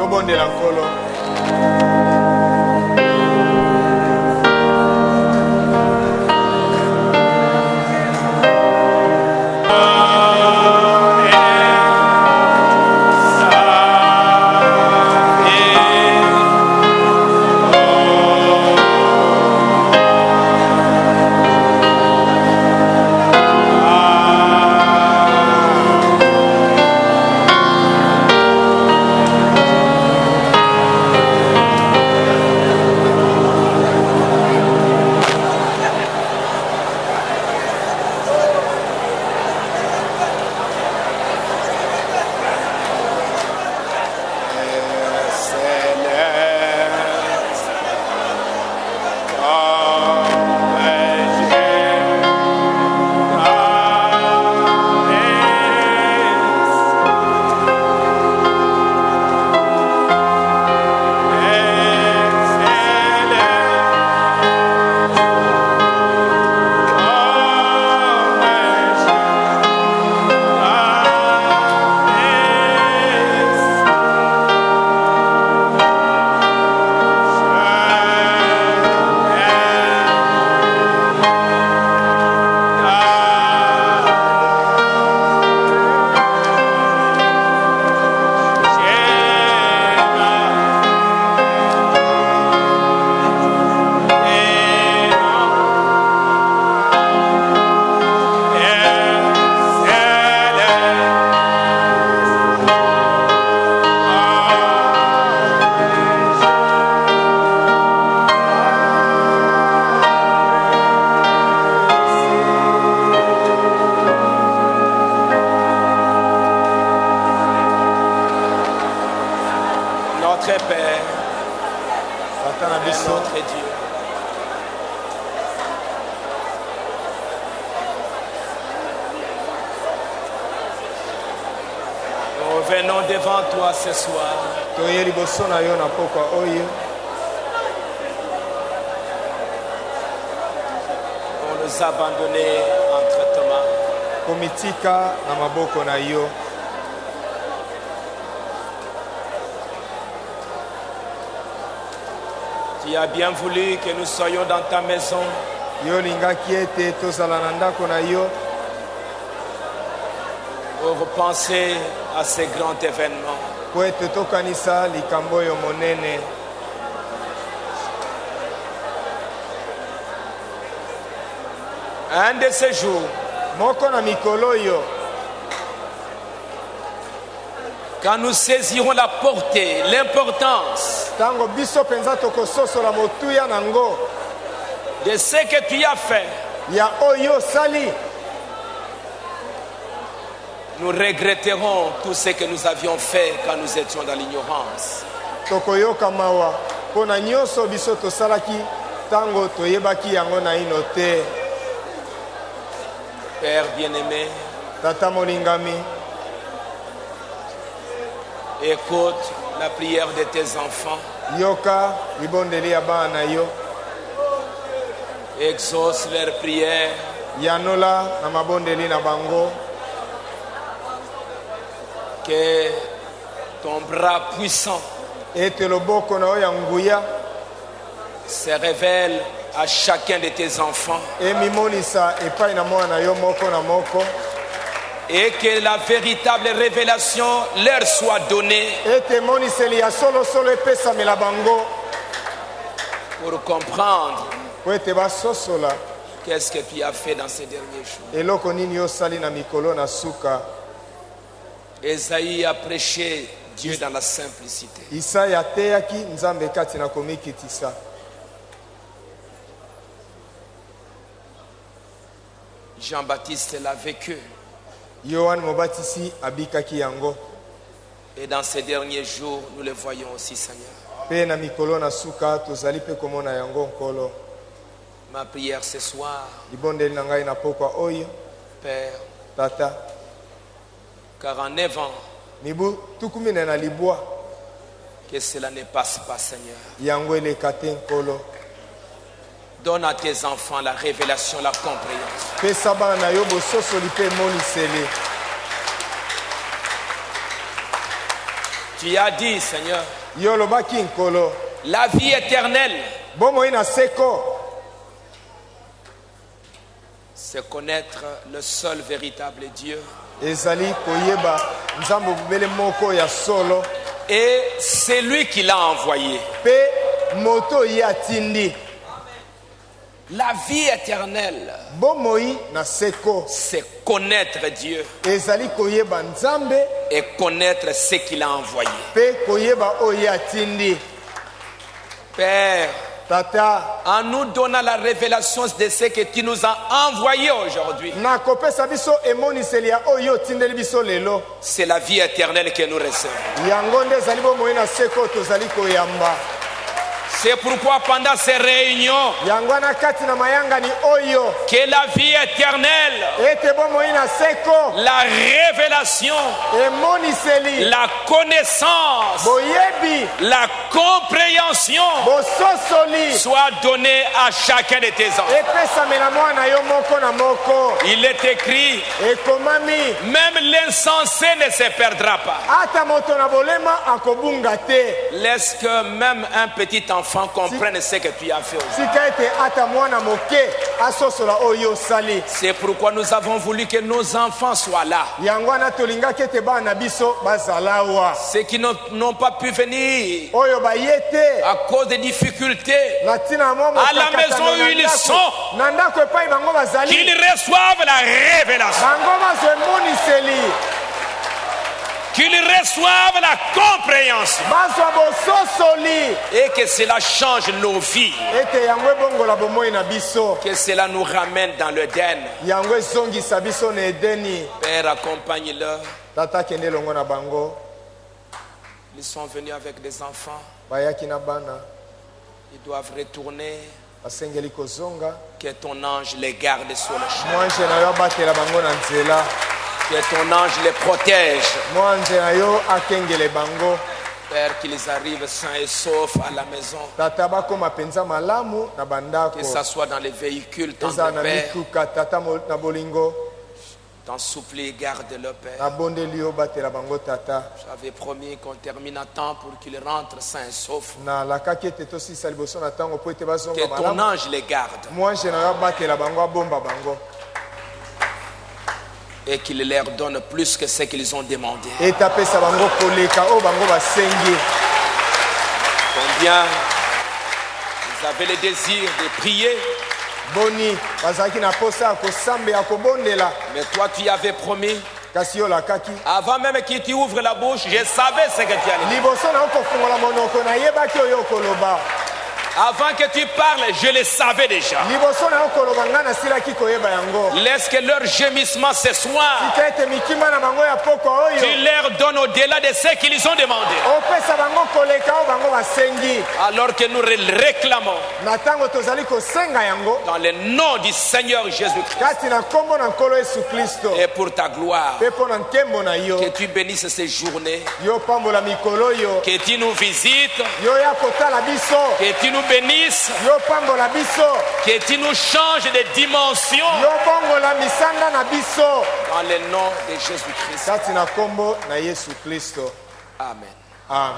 Speaker 1: Venons devant toi ce soir. Pour nous abandonner entre tes mains. Tu as bien voulu que nous soyons dans ta maison. Pour penser à ces grands événements. Un de ces jours, quand nous saisirons la portée, l'importance de ce que tu as fait, nous regretterons tout ce que nous avions fait quand nous étions dans l'ignorance. Père bien-aimé, écoute la prière de tes enfants. Exauce leurs prières. Que ton bras puissant se révèle à chacun de tes enfants. Et que la véritable révélation leur soit donnée. Pour comprendre qu'est-ce que tu as fait dans ces derniers jours. Esaïe a prêché Dieu dans la simplicité. Jean-Baptiste l'a vécu. Et dans ces derniers jours, nous le voyons aussi, Seigneur. Ma prière ce soir, Père, car en 9 ans, que cela ne passe pas, Seigneur. Donne à tes enfants la révélation, la compréhension. Tu as dit, Seigneur, la vie éternelle, c'est connaître le seul véritable Dieu. Et c'est lui qui l'a envoyé. La vie éternelle, c'est connaître Dieu et connaître ce qu'il a envoyé. Père, en nous donnant la révélation de ce que tu nous as envoyé aujourd'hui, c'est la vie éternelle que nous recevons. C'est pourquoi pendant ces réunions, que la vie éternelle, la révélation, la connaissance, la compréhension soit donnée à chacun de tes enfants. Il est écrit, même l'insensé ne se perdra pas. Laisse que même un petit enfant comprennent ce que tu as fait aujourd'hui. C'est pourquoi nous avons voulu que nos enfants soient là. Ceux qui n'ont pas pu venir à cause des difficultés à la maison où ils sont, qu'ils reçoivent la révélation, qu'ils reçoivent la compréhension et que cela change nos vies, que cela nous ramène dans l'Éden. Père, accompagne-le. Ils sont venus avec des enfants. Ils doivent retourner. Que ton ange les garde sur le chemin. Que ton ange les protège. Père, qu'ils arrivent sains et saufs à la maison. Que ce soit dans les véhicules, dans le Père. T'en supplie, garde-le, Père. J'avais promis qu'on termine à temps pour qu'ils rentrent sains et saufs. Que ton ange les garde. Et qu'il leur donne plus que ce qu'ils ont demandé. Combien vous avez le désir de prier, mais toi tu avais promis, avant même que tu ouvres la bouche, je savais ce que tu allais dire. Avant que tu parles, je le savais déjà. Laisse que leur gémissement ce soir, tu leur donnes au-delà de ce qu'ils ont demandé. Alors que nous réclamons dans le nom du Seigneur Jésus-Christ et pour ta gloire, que tu bénisses ces journées, que tu nous visites, que tu nous bénisse, que tu nous changes de dimension dans le nom de Jésus-Christ. Amen.
Speaker 4: Amen.